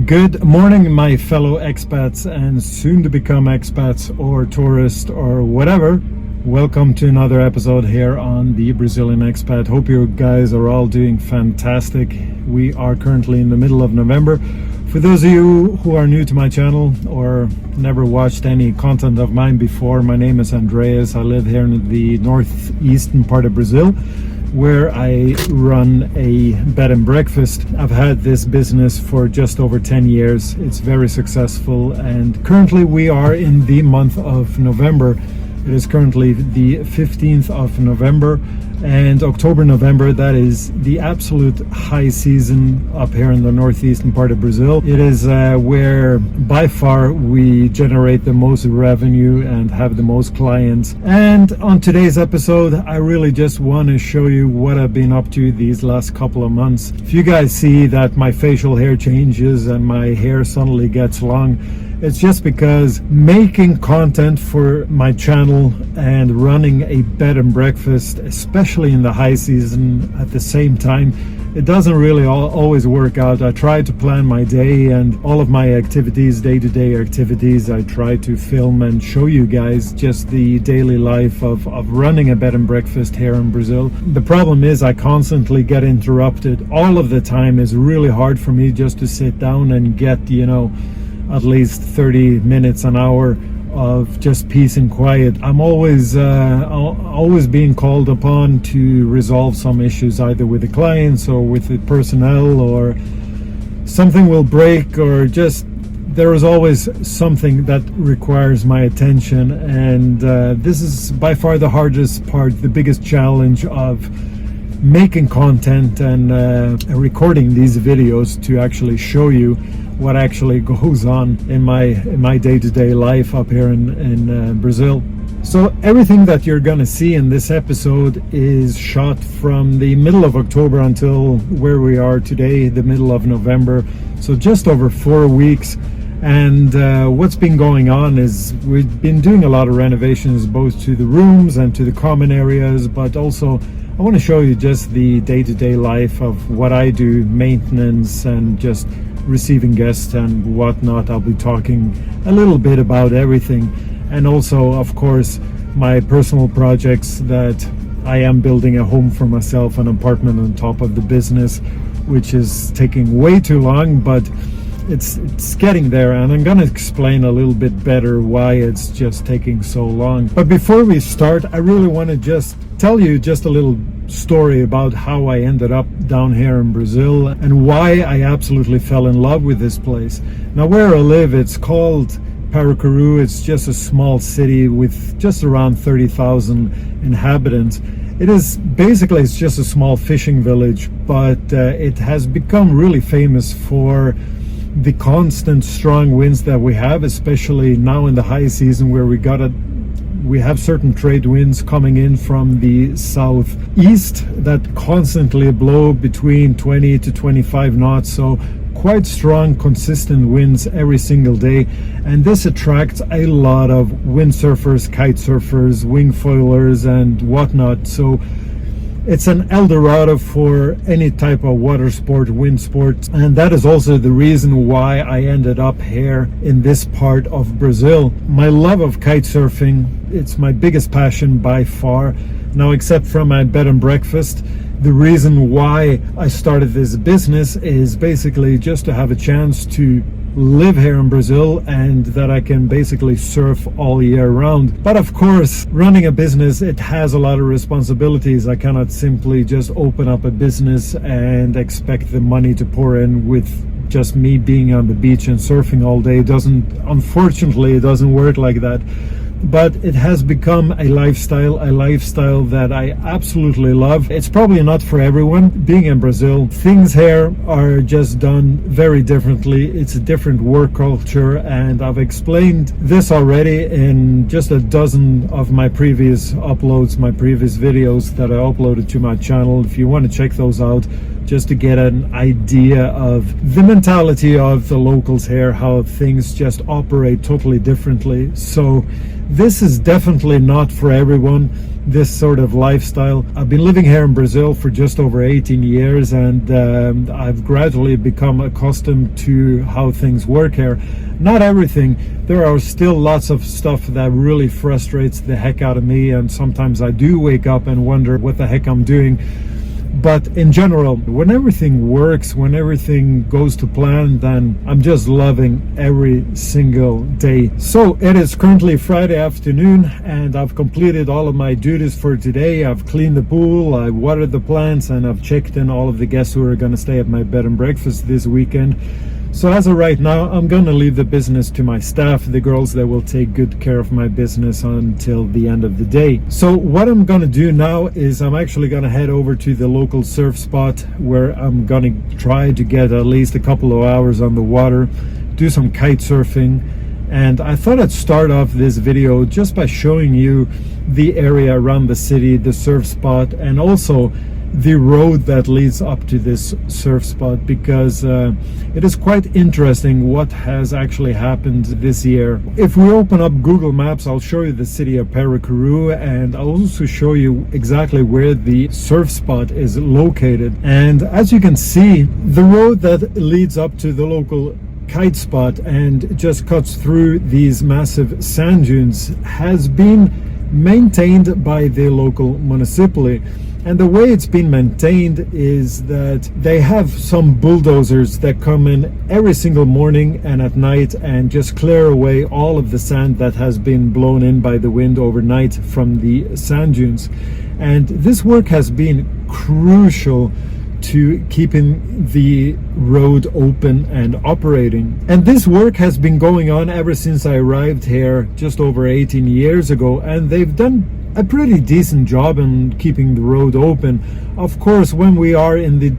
Good morning, my fellow expats and soon to become expats or tourists or whatever. Welcome to another episode here on the Brazilian Expat. Hope you guys are all doing fantastic. We are currently in the middle of November. For those of you who are new to my channel or never watched any content of mine before, my name is Andreas. I live here in the northeastern part of Brazil, where I run a bed and breakfast. I've had this business for just over 10 years. It's very successful, and currently we are in the month of November. It is currently the 15th of November, and October, November, that is the absolute high season up here in the northeastern part of Brazil. It is where by far we generate the most revenue and have the most clients. And on today's episode, I really just want to show you what I've been up to these last couple of months. If you guys see that my facial hair changes and my hair suddenly gets long, it's just because making content for my channel and running a bed and breakfast, especially in the high season at the same time, it doesn't really always work out. I try to plan my day and all of my activities, day-to-day activities. I try to film and show you guys just the daily life of running a bed and breakfast here in Brazil. The problem is I constantly get interrupted. All of the time is really hard for me just to sit down and get, at least 30 minutes, an hour of just peace and quiet. I'm always being called upon to resolve some issues, either with the clients or with the personnel, or something will break, or just there is always something that requires my attention. And this is by far the hardest part, the biggest challenge of making content and recording these videos, to actually show you what actually goes on in my day-to-day life up here in Brazil. So everything that you're gonna see in this episode is shot from the middle of October until where we are today, the middle of November. So just over 4 weeks. And what's been going on is we've been doing a lot of renovations, both to the rooms and to the common areas, but also I want to show you just the day-to-day life of what I do, maintenance and just receiving guests and whatnot. I'll be talking a little bit about everything, and also of course my personal projects, that I am building a home for myself, an apartment on top of the business, which is taking way too long, but it's getting there, and I'm gonna explain a little bit better why it's just taking so long. But before we start, I really want to just tell you just a little story about how I ended up down here in Brazil and why I absolutely fell in love with this place. Now, where I live, it's called Paracuru. It's just a small city with just around 30,000 inhabitants. It is basically, it's just a small fishing village, but it has become really famous for the constant strong winds that we have, especially now in the high season, where we have certain trade winds coming in from the southeast that constantly blow between 20 to 25 knots. So quite strong, consistent winds every single day. And this attracts a lot of windsurfers, kite surfers, wing foilers and whatnot. So it's an El Dorado for any type of water sport, wind sport. And that is also the reason why I ended up here in this part of Brazil. My love of kite surfing, it's my biggest passion by far. Now, except from my bed and breakfast, the reason why I started this business is basically just to have a chance to live here in Brazil and that I can basically surf all year round. But of course, running a business, it has a lot of responsibilities. I cannot simply just open up a business and expect the money to pour in with just me being on the beach and surfing all day. Unfortunately, it doesn't work like that. But it has become a lifestyle that I absolutely love. It's probably not for everyone. Being in Brazil, things here are just done very differently. It's a different work culture, and I've explained this already in just a dozen of my previous uploads, my previous videos that I uploaded to my channel. If you want to check those out, just to get an idea of the mentality of the locals here, how things just operate totally differently. So this is definitely not for everyone. this sort of lifestyle. I've been living here in Brazil for just over 18 years, and I've gradually become accustomed to how things work here. Not everything. There are still lots of stuff that really frustrates the heck out of me, and sometimes I do wake up and wonder what the heck I'm doing. But in general, when everything works, when everything goes to plan, then I'm just loving every single day. So it is currently Friday afternoon, and I've completed all of my duties for today. I've cleaned the pool, I watered the plants, and I've checked in all of the guests who are going to stay at my bed and breakfast this weekend. So as of right now, I'm going to leave the business to my staff, the girls that will take good care of my business until the end of the day. So what I'm going to do now is I'm actually going to head over to the local surf spot, where I'm going to try to get at least a couple of hours on the water, do some kite surfing. And I thought I'd start off this video just by showing you the area around the city, the surf spot, and also the road that leads up to this surf spot, because it is quite interesting what has actually happened this year. If we open up Google Maps, I'll show you the city of Paracuru, and I'll also show you exactly where the surf spot is located. And as you can see, the road that leads up to the local kite spot and just cuts through these massive sand dunes has been maintained by the local municipality. And the way it's been maintained is that they have some bulldozers that come in every single morning and at night and just clear away all of the sand that has been blown in by the wind overnight from the sand dunes. And this work has been crucial to keeping the road open and operating. And this work has been going on ever since I arrived here just over 18 years ago, and they've done a pretty decent job in keeping the road open. Of course, when we are in the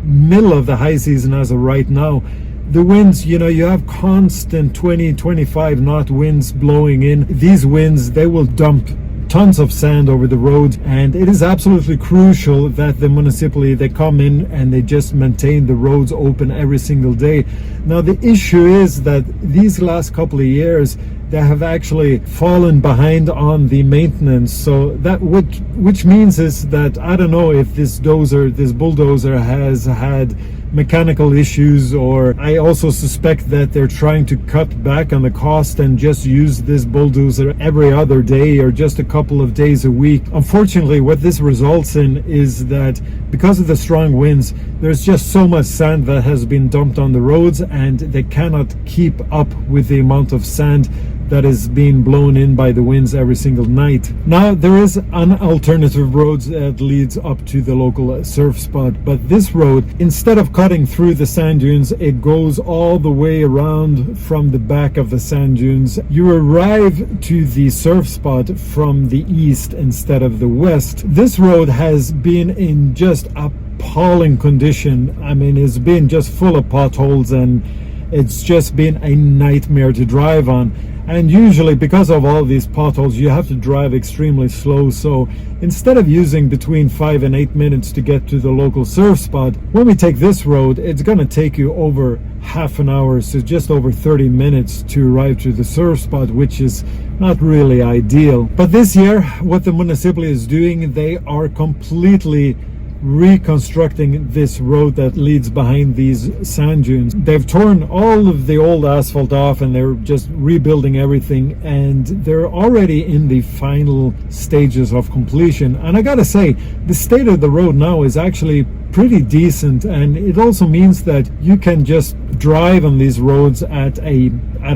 middle of the high season as of right now, the winds, you have constant 20-25 knot winds blowing in. These winds, they will dump tons of sand over the road, and it is absolutely crucial that the municipality, they come in and they just maintain the roads open every single day. Now the issue is that these last couple of years they have actually fallen behind on the maintenance, so that which means is that I don't know if this bulldozer has had mechanical issues, or I also suspect that they're trying to cut back on the cost and just use this bulldozer every other day or just a couple of days a week. Unfortunately, what this results in is that because of the strong winds, there's just so much sand that has been dumped on the roads, and they cannot keep up with the amount of sand that is being blown in by the winds every single night. Now there is an alternative road that leads up to the local surf spot, but this road, instead of cutting through the sand dunes, it goes all the way around from the back of the sand dunes. You arrive to the surf spot from the east instead of the west. This road has been in just appalling condition. I mean, it's been just full of potholes, and it's just been a nightmare to drive on. And usually, because of all these potholes, you have to drive extremely slow. So instead of using between 5 and 8 minutes to get to the local surf spot, when we take this road, it's going to take you over half an hour, so just over 30 minutes to arrive to the surf spot, which is not really ideal. But this year, what the municipality is doing, they are completely reconstructing this road that leads behind these sand dunes. They've torn all of the old asphalt off, and they're just rebuilding everything, and they're already in the final stages of completion. And I gotta say, the state of the road now is actually pretty decent, and it also means that you can just drive on these roads at a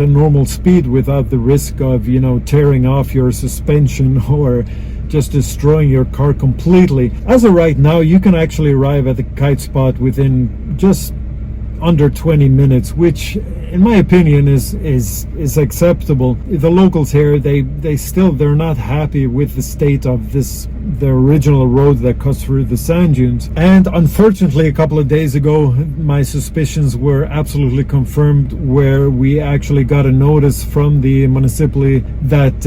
normal speed without the risk of tearing off your suspension or just destroying your car completely. As of right now, you can actually arrive at the kite spot within just under 20 minutes, which in my opinion is acceptable. The locals here, they're not happy with the state of the original road that cuts through the sand dunes. And unfortunately, a couple of days ago, my suspicions were absolutely confirmed, where we actually got a notice from the municipality that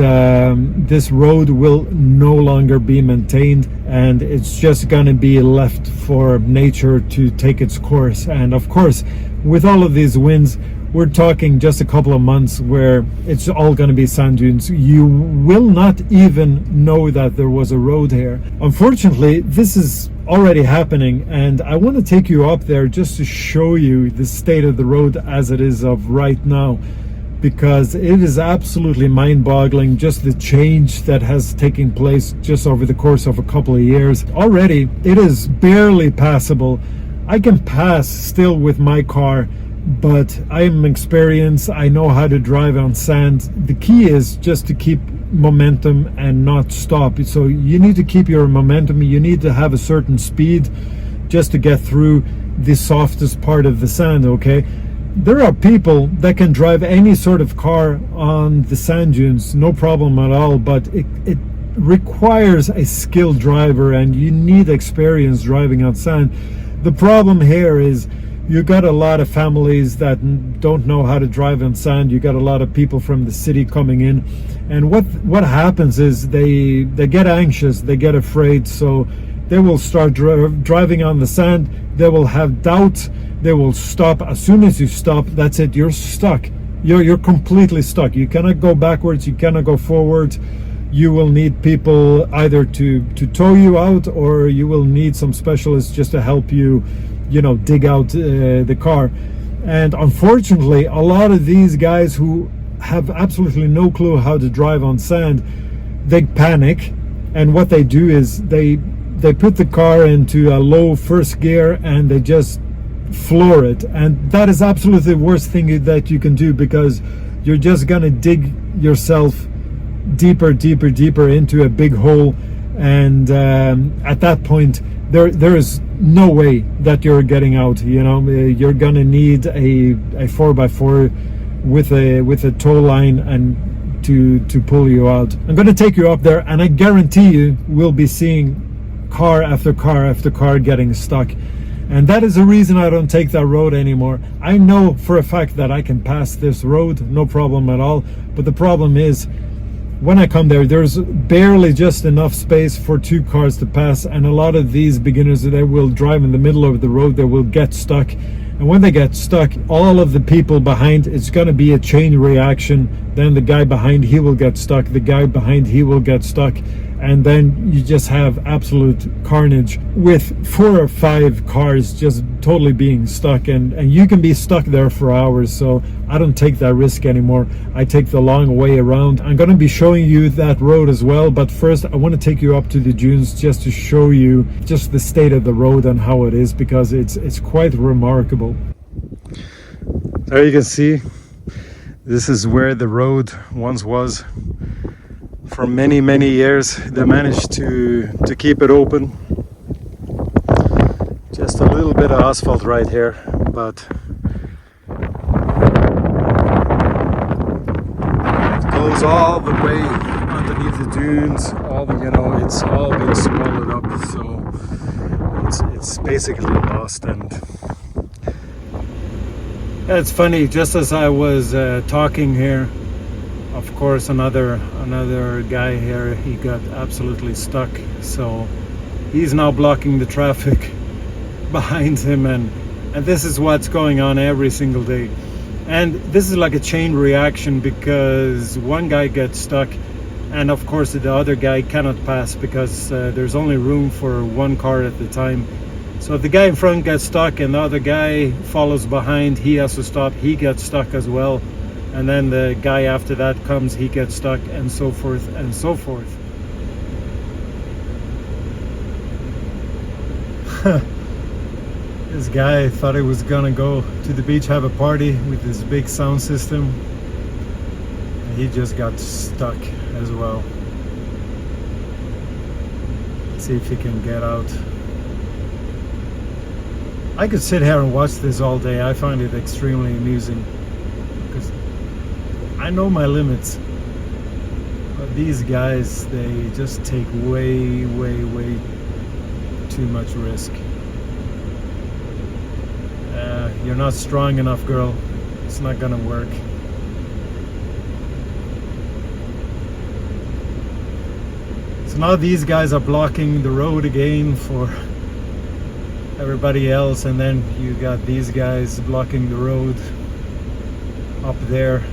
this road will no longer be maintained, and it's just gonna be left for nature to take its course. And of course, with all of these winds, we're talking just a couple of months where it's all going to be sand dunes. You will not even know that there was a road here. Unfortunately, this is already happening, and I want to take you up there just to show you the state of the road as it is of right now, because it is absolutely mind-boggling, just the change that has taken place just over the course of a couple of years. Already it is barely passable. I can pass still with my car, but I'm experienced. I know how to drive on sand. The key is just to keep momentum and not stop. So you need to keep your momentum. You need to have a certain speed just to get through the softest part of the sand, okay? There are people that can drive any sort of car on the sand dunes, no problem at all, but it requires a skilled driver, and you need experience driving on sand. The problem here is you got a lot of families that don't know how to drive on sand. You got a lot of people from the city coming in, and what happens is they get anxious, they get afraid, so they will start driving on the sand. They will have doubt. They will stop. As soon as you stop, that's it, you're stuck. You're completely stuck. You cannot go backwards, you cannot go forward. You will need people either to tow you out, or you will need some specialists just to help you, dig out the car. And unfortunately, a lot of these guys who have absolutely no clue how to drive on sand, they panic, and what they do is they put the car into a low first gear and they just floor it, and that is absolutely the worst thing that you can do, because you're just gonna dig yourself deeper into a big hole, and at that point there is no way that you're getting out. You're gonna need a 4x4 with a tow line and to pull you out. I'm gonna take you up there, and I guarantee you we'll be seeing car after car after car getting stuck. And that is the reason I don't take that road anymore. I know for a fact that I can pass this road, no problem at all. But the problem is, when I come there, there's barely just enough space for two cars to pass. And a lot of these beginners, they will drive in the middle of the road, they will get stuck. And when they get stuck, all of the people behind, it's going to be a chain reaction. Then the guy behind, he will get stuck. The guy behind, he will get stuck. And then you just have absolute carnage with 4 or 5 cars just totally being stuck, and you can be stuck there for hours. So I don't take that risk anymore. I take the long way around. I'm going to be showing you that road as well, but first I want to take you up to the dunes just to show you just the state of the road and how it is, because it's quite remarkable. There you can see, this is where the road once was. For many years they managed to keep it open. Just a little bit of asphalt right here, but it goes all the way underneath the dunes. It's all been swallowed up, so it's basically lost. And it's funny, just as I was talking here, of course another guy here, he got absolutely stuck, so he's now blocking the traffic behind him, and this is what's going on every single day. And this is like a chain reaction, because one guy gets stuck, and of course the other guy cannot pass, because there's only room for one car at the time. So if the guy in front gets stuck and the other guy follows behind, he has to stop, he gets stuck as well. And then the guy after that comes, he gets stuck, and so forth and so forth. This guy thought he was gonna go to the beach, have a party with this big sound system, and he just got stuck as well. Let's see if he can get out. I could sit here and watch this all day. I find it extremely amusing, because I know my limits, but these guys, they just take way too much risk. You're not strong enough, girl. It's not gonna work. So now these guys are blocking the road again for everybody else, and then you got these guys blocking the road. up there.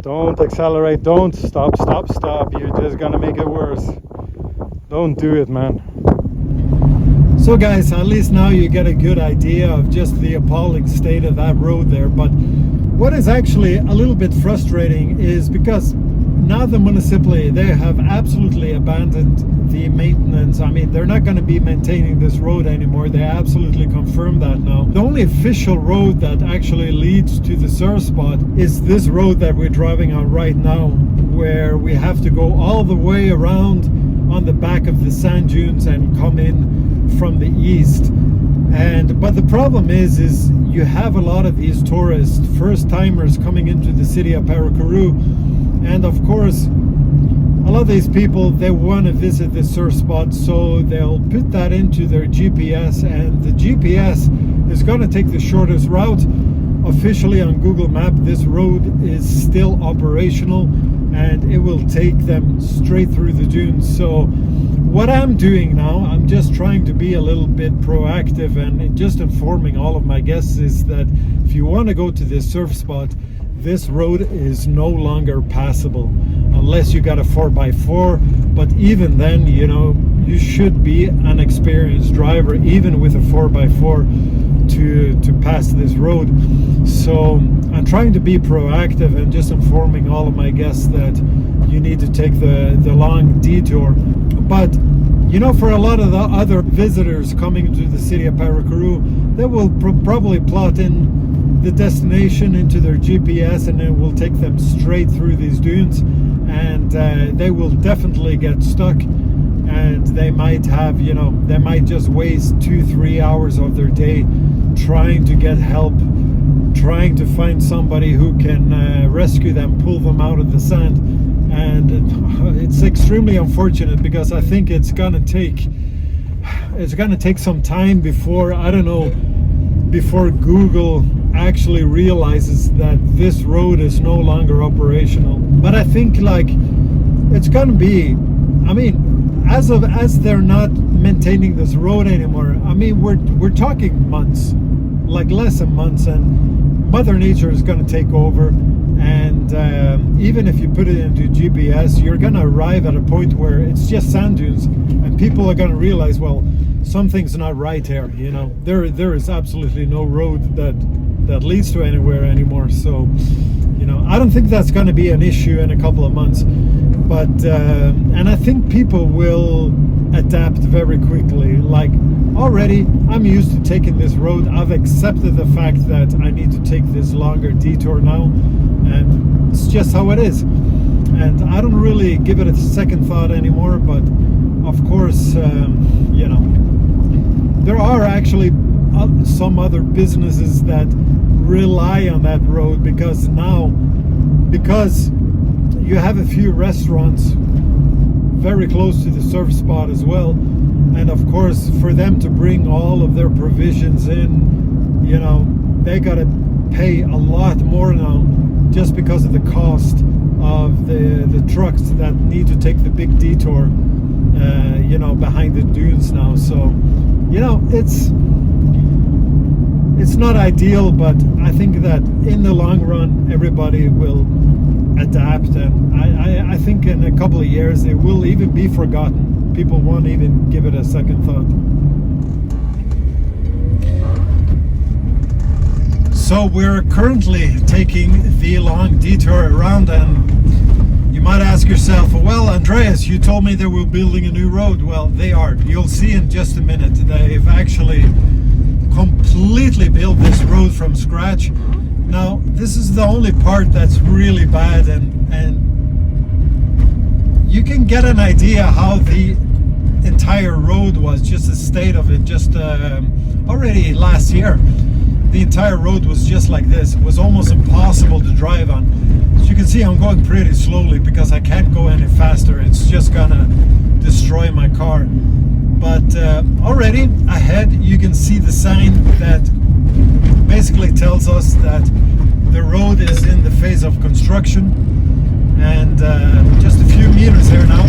Don't accelerate, don't stop, you're just gonna make it worse. Don't do it, man. So guys, at least now you get a good idea of just the appalling state of that road there. But what is actually a little bit frustrating is because now the municipality, they have absolutely abandoned the maintenance. I mean, they're not going to be maintaining this road anymore. They absolutely confirmed that now. The only official road that actually leads to the surf spot is this road that we're driving on right now, where we have to go all the way around on the back of the sand dunes and come in from the east. But the problem is you have a lot of these tourists, first timers coming into the city of Paracuru, and of course a lot of these people, they want to visit the surf spot, so they'll put that into their GPS, and the GPS is going to take the shortest route. Officially on Google Map, this road is still operational and it will take them straight through the dunes. So what I'm doing now, I'm just trying to be a little bit proactive and just informing all of my guests is that if you want to go to this surf spot, this road is no longer passable unless you got a 4x4. But even then, you know, you should be an experienced driver even with a 4x4 to pass this road. So I'm trying to be proactive and just informing all of my guests that you need to take the long detour. But you know, for a lot of the other visitors coming to the city of Paracuru, they will probably plot in the destination into their GPS, and it will take them straight through these dunes, and they will definitely get stuck, and they might have, you know, they might just waste 2-3 hours of their day trying to get help, trying to find somebody who can rescue them, pull them out of the sand. And it's extremely unfortunate because I think it's gonna take some time before, I don't know, before Google actually realizes that this road is no longer operational. But I think like it's gonna be, I mean, as they're not maintaining this road anymore, I mean, we're talking months, like less than months, and Mother Nature is going to take over. And even if you put it into GPS, you're going to arrive at a point where it's just sand dunes, and people are going to realize, well, something's not right here. You know, there is absolutely no road that leads to anywhere anymore. So, you know, I don't think that's going to be an issue in a couple of months. But and I think people will adapt very quickly. Like, already I'm used to taking this road. I've accepted the fact that I need to take this longer detour now, and it's just how it is. And I don't really give it a second thought anymore. But of course, you know, there are actually some other businesses that rely on that road, because you have a few restaurants very close to the surf spot as well, and of course for them to bring all of their provisions in, you know, they gotta pay a lot more now just because of the cost of the trucks that need to take the big detour, you know, behind the dunes now. So, you know, it's not ideal, but I think that in the long run everybody will adapt, and I think in a couple of years it will even be forgotten. People won't even give it a second thought. So we're currently taking the long detour around, and you might ask yourself, well, Andreas, you told me they were building a new road. Well, they are. You'll see in just a minute. They've actually completely built this road from scratch. Now, this is the only part that's really bad, and you can get an idea how the entire road was, just the state of it, just already last year. The entire road was just like this. It was almost impossible to drive on. As you can see, I'm going pretty slowly because I can't go any faster. It's just gonna destroy my car. But already ahead you can see the sign that basically tells us that the road is in the phase of construction, and just a few meters here now.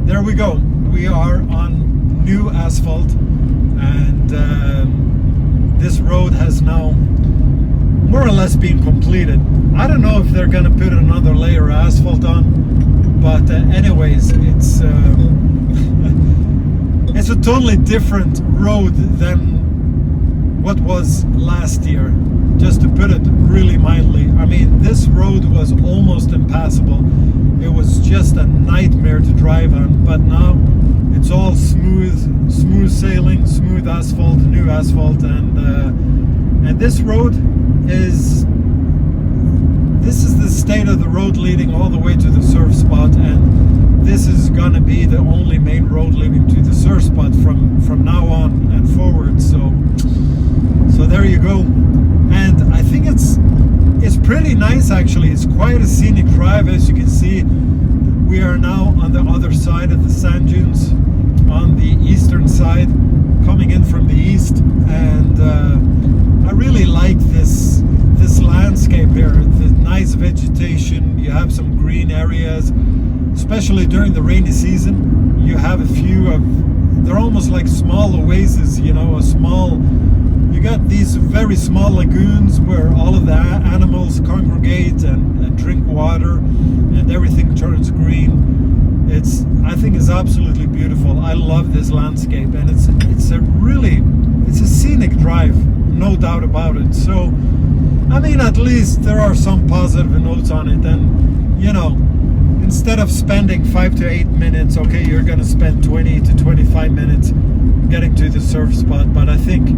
There we go. We are on new asphalt, and this road has now more or less been completed. I don't know if they're gonna put another layer of asphalt on, but anyways, it's it's a totally different road than what was last year, just to put it really mildly. I mean, this road was almost impassable. It was just a nightmare to drive on, but now it's all smooth sailing, smooth asphalt, new asphalt, and this road is the state of the road leading all the way to the surf spot, and this is gonna be the only main road leading to the surf spot from now on and forward. So there you go. And I think it's pretty nice actually. It's quite a scenic drive. As you can see, we are now on the other side of the sand dunes, on the eastern side, coming in from the east, and I really like this landscape here. The nice vegetation, you have some green areas, especially during the rainy season. You have a few of, they're almost like small oases, you know, you got these very small lagoons where all of the animals congregate and drink water, and everything turns green. I think it's absolutely beautiful. I love this landscape, and it's a scenic drive, no doubt about it. So, I mean, at least there are some positive notes on it. And, you know, instead of spending 5 to 8 minutes, okay, you're going to spend 20 to 25 minutes getting to the surf spot. But I think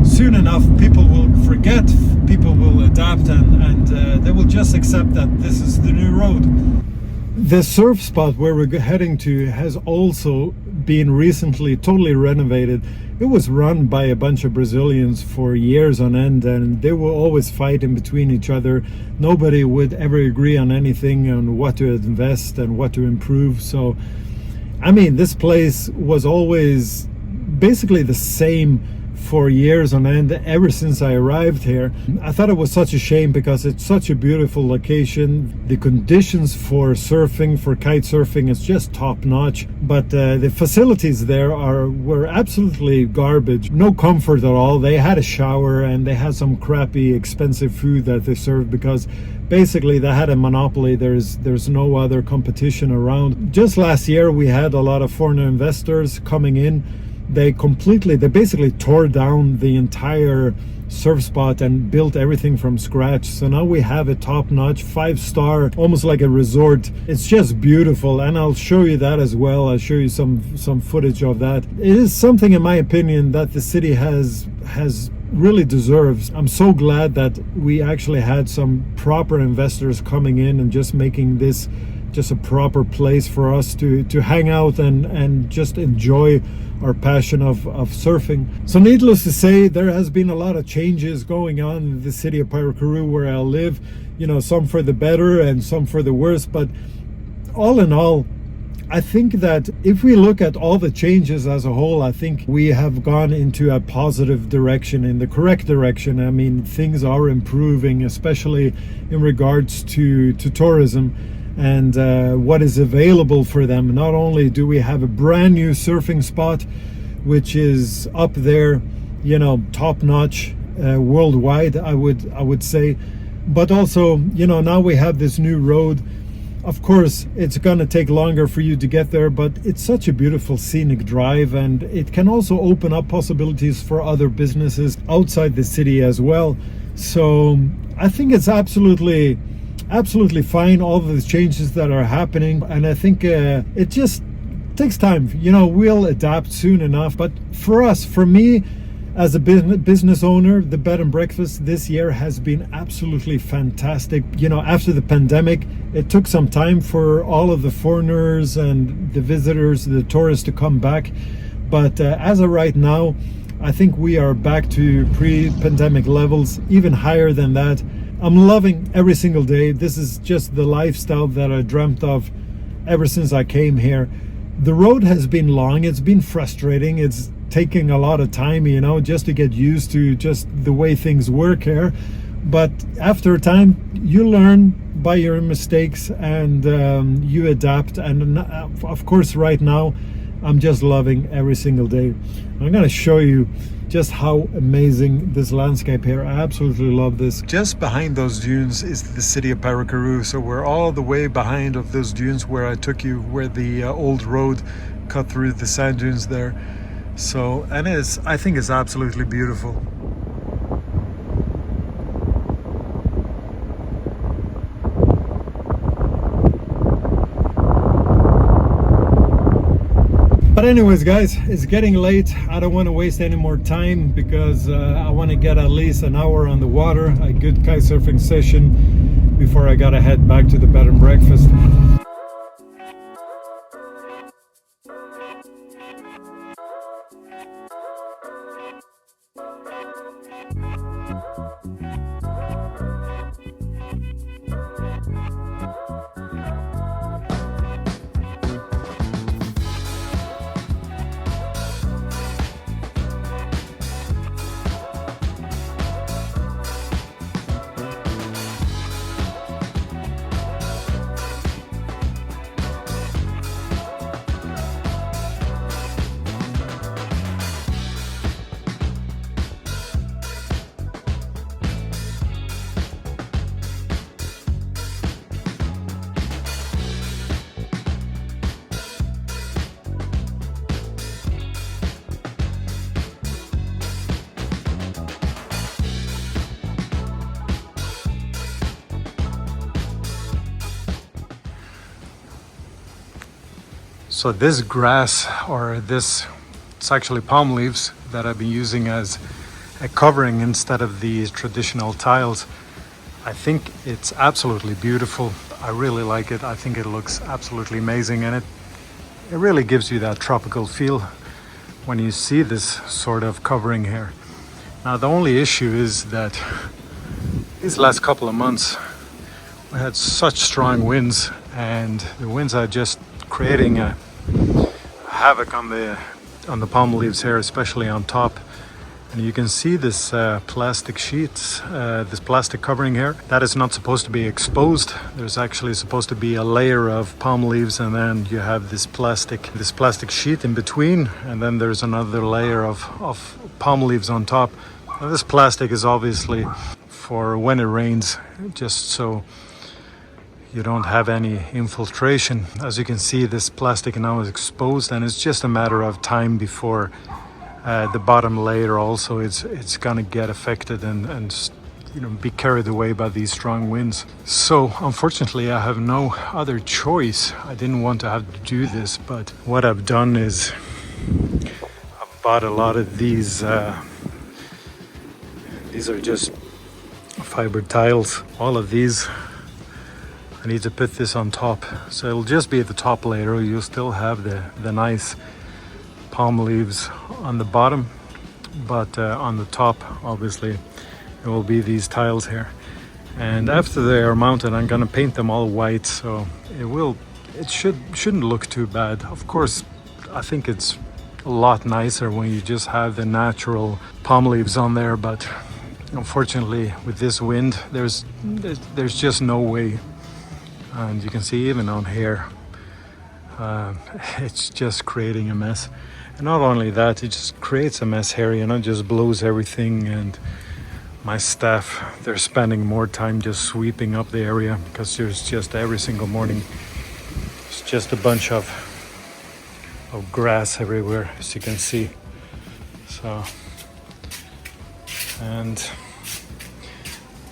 soon enough people will forget, people will adapt, and they will just accept that this is the new road. The surf spot where we're heading to has also been recently totally renovated. It was run by a bunch of Brazilians for years on end, and they were always fighting between each other. Nobody would ever agree on anything, on what to invest and what to improve. So, I mean, this place was always basically the same for years on end, ever since I arrived here. I thought it was such a shame because it's such a beautiful location. The conditions for surfing, for kite surfing, is just top notch, but the facilities there were absolutely garbage. No comfort at all. They had a shower and they had some crappy expensive food that they served because basically they had a monopoly. There's no other competition around. Just last year we had a lot of foreign investors coming in. They basically tore down the entire surf spot and built everything from scratch. So now we have a top-notch 5-star, almost like a resort. It's just beautiful, and I'll show you that as well. I'll show you some footage of that. It is something, in my opinion, that the city has really deserves. I'm so glad that we actually had some proper investors coming in and just making this just a proper place for us to hang out and just enjoy our passion of surfing. So needless to say, there has been a lot of changes going on in the city of Paracuru where I live, you know, some for the better and some for the worse, but all in all, I think that if we look at all the changes as a whole, I think we have gone into a positive direction, in the correct direction. I mean, things are improving, especially in regards to tourism and what is available for them. Not only do we have a brand new surfing spot, which is up there, you know, top notch worldwide, I would say, but also, you know, now we have this new road. Of course, it's gonna take longer for you to get there, but it's such a beautiful scenic drive, and it can also open up possibilities for other businesses outside the city as well. So I think it's absolutely fine, all of the changes that are happening, and I think it just takes time. You know, we'll adapt soon enough. But for me, as a business owner, the bed and breakfast this year has been absolutely fantastic. You know, after the pandemic, it took some time for all of the foreigners and the visitors, the tourists to come back. But as of right now, I think we are back to pre-pandemic levels, even higher than that. I'm loving every single day. This is just the lifestyle that I dreamt of ever since I came here. The road has been long, it's been frustrating, it's taking a lot of time, you know, just to get used to just the way things work here. But after a time, you learn by your mistakes, and you adapt. And of course, right now, I'm just loving every single day. I'm going to show you just how amazing this landscape here. I absolutely love this. Just behind those dunes is the city of Paracuru. So we're all the way behind of those dunes where I took you, where the old road cut through the sand dunes there. So, and I think it's absolutely beautiful. But anyways, guys, it's getting late. I don't want to waste any more time because I want to get at least an hour on the water, a good kite surfing session before I gotta head back to the bed and breakfast. So this grass, or this, it's actually palm leaves that I've been using as a covering instead of the traditional tiles. I think it's absolutely beautiful. I really like it. I think it looks absolutely amazing, and it really gives you that tropical feel when you see this sort of covering here. Now the only issue is that these last couple of months we had such strong winds, and the winds are just creating a havoc on the palm leaves here, especially on top. And you can see this plastic sheets, this plastic covering here, that is not supposed to be exposed. There's actually supposed to be a layer of palm leaves, and then you have this plastic sheet in between, and then there's another layer of palm leaves on top. Now, this plastic is obviously for when it rains, just so you don't have any infiltration. As you can see, this plastic now is exposed, and it's just a matter of time before the bottom layer also it's gonna get affected and you know, be carried away by these strong winds. So unfortunately I have no other choice. I didn't want to have to do this, but what I've done is I've bought a lot of these are just fiber tiles. All of these, I need to put this on top, so it'll just be the top layer. You'll still have the nice palm leaves on the bottom, but on the top obviously it will be these tiles here. And after they are mounted, I'm gonna paint them all white, so it shouldn't look too bad. Of course, I think it's a lot nicer when you just have the natural palm leaves on there, but unfortunately with this wind there's just no way. And you can see even on here it's just creating a mess. And not only that, it just creates a mess here, you know, just blows everything. And my staff, they're spending more time just sweeping up the area, because there's just every single morning it's just a bunch of grass everywhere, as you can see. So,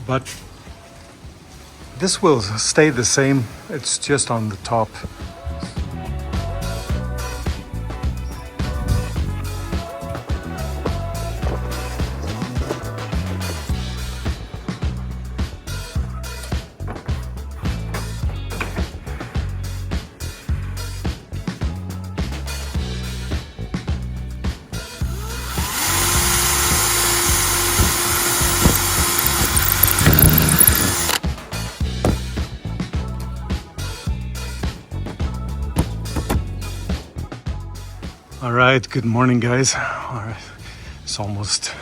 but this will stay the same, it's just on the top. All right, good morning guys. All right, it's almost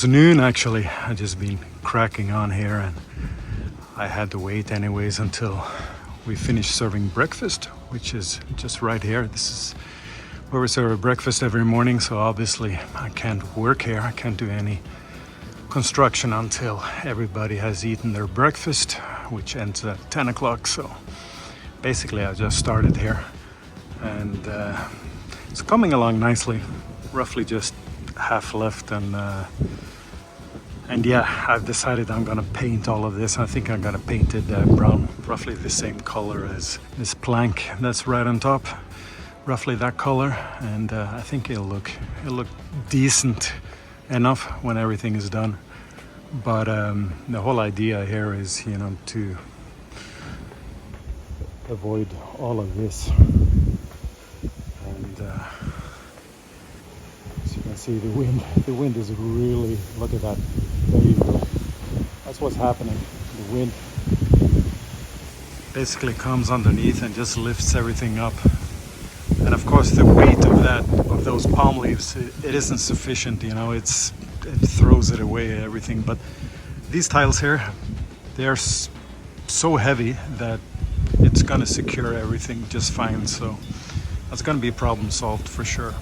noon actually. I've just been cracking on here, and I had to wait anyways until we finished serving breakfast, which is just right here. This is where we serve breakfast every morning, so obviously I can't work here. I can't do any construction until everybody has eaten their breakfast, which ends at 10 o'clock. So basically I just started here, and it's coming along nicely. Roughly just half left, and yeah, I've decided I'm gonna paint all of this. I think I'm gonna paint it brown, roughly the same color as this plank that's right on top, roughly that color. And I think it'll look decent enough when everything is done. But the whole idea here is, you know, to avoid all of this. And as you can see, the wind is really, look at that, there you go. That's what's happening. The wind basically comes underneath and just lifts everything up. And of course the weight of those palm leaves, it isn't sufficient, you know, it throws it away, everything. But these tiles here, they're so heavy that it's gonna secure everything just fine. So that's gonna be a problem solved for sure.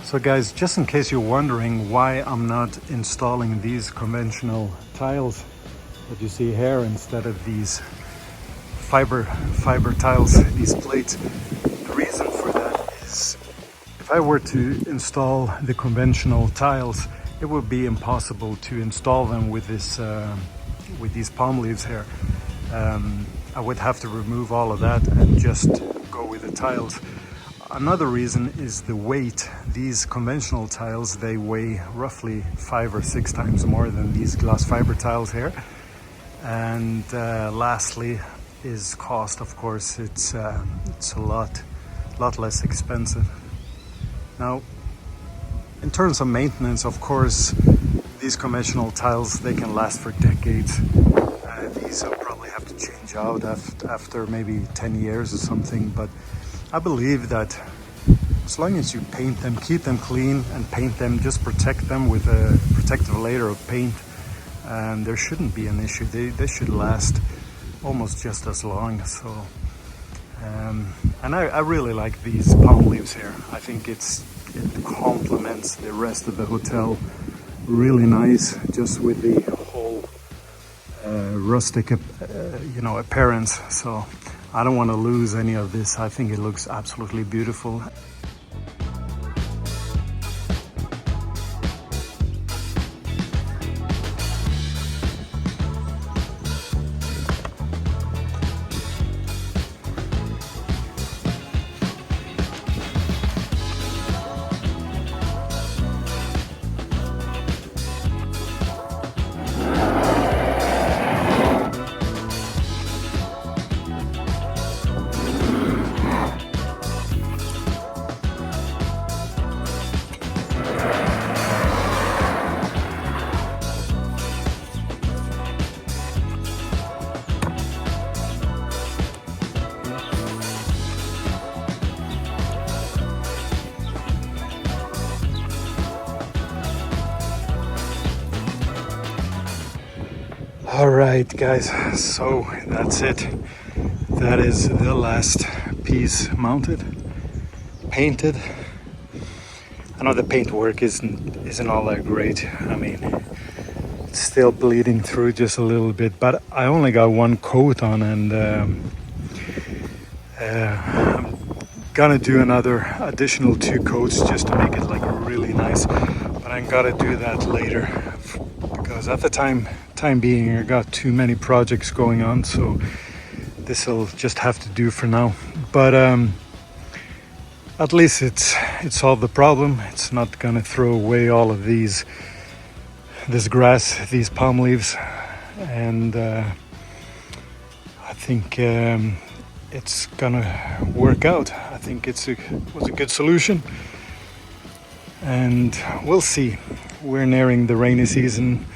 So guys, just in case you're wondering why I'm not installing these conventional tiles that you see here instead of these fiber tiles, these plates, the reason for that is if I were to install the conventional tiles, it would be impossible to install them with this with these palm leaves here. I would have to remove all of that and just go with the tiles. Another reason is the weight. These conventional tiles, they weigh roughly 5 or 6 times more than these glass fiber tiles here. And lastly is cost. Of course, it's a lot less expensive. Now, in terms of maintenance, of course, these conventional tiles, they can last for decades. These I'll probably have to change out after maybe 10 years or something, but I believe that as long as you paint them, keep them clean and paint them, just protect them with a protective layer of paint, there shouldn't be an issue. They should last almost just as long. So and I really like these palm leaves here. I think it complements the rest of the hotel really nice, just with the whole rustic appearance. So I don't want to lose any of this. I think it looks absolutely beautiful. All right, guys, so that's it. That is the last piece mounted, painted. I know the paint work isn't all that great. I mean, it's still bleeding through just a little bit, but I only got one coat on, and I'm gonna do another additional 2 coats just to make it like really nice. But I'm gonna do that later because at the time being, I got too many projects going on, so this will just have to do for now. But at least it solved the problem. It's not gonna throw away all of this grass, these palm leaves, and I think it's gonna work out. I think was a good solution, and we'll see. We're nearing the rainy season.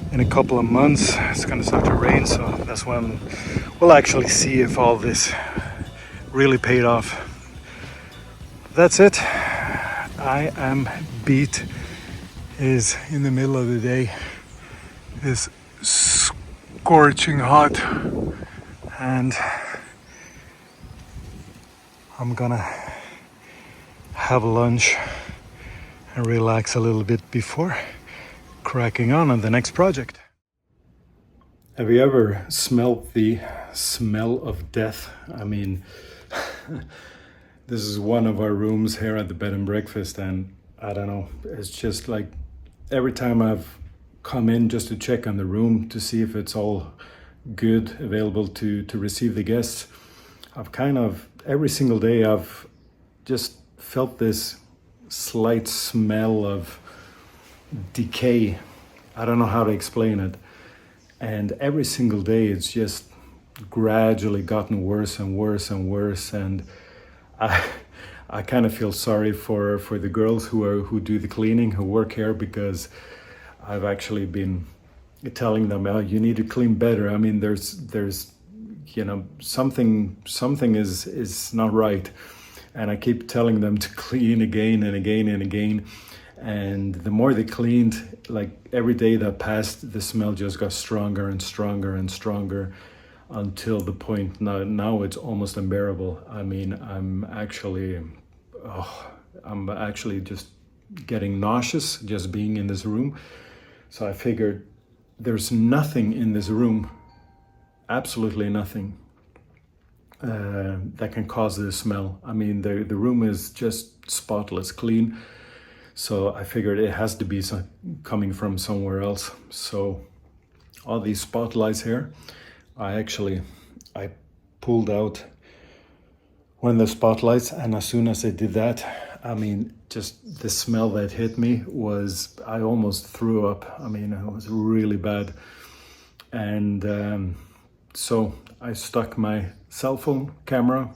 In a couple of months it's gonna start to rain, so that's when we'll actually see if all this really paid off. That's it. I am beat. It is in the middle of the day. It's scorching hot, and I'm gonna have lunch and relax a little bit before cracking on the next project. Have you ever smelled the smell of death? I mean, this is one of our rooms here at the bed and breakfast, and I don't know, it's just like every time I've come in just to check on the room to see if it's all good, available to receive the guests, I've kind of, every single day I've just felt this slight smell of decay. I don't know how to explain it. And every single day it's just gradually gotten worse and worse and worse. And I kind of feel sorry for the girls who do the cleaning, who work here, because I've actually been telling them, oh, you need to clean better. I mean, there's you know, something is not right. And I keep telling them to clean again and again and again. And the more they cleaned, like every day that passed, the smell just got stronger and stronger and stronger, until the point now it's almost unbearable. I mean, I'm actually just getting nauseous just being in this room. So I figured there's nothing in this room, absolutely nothing, that can cause this smell. I mean, the room is just spotless clean. So I figured it has to be coming from somewhere else. So all these spotlights here, I pulled out one of the spotlights, and as soon as I did that, I mean, just the smell that hit me was, I almost threw up. I mean, it was really bad. And so I stuck my cell phone camera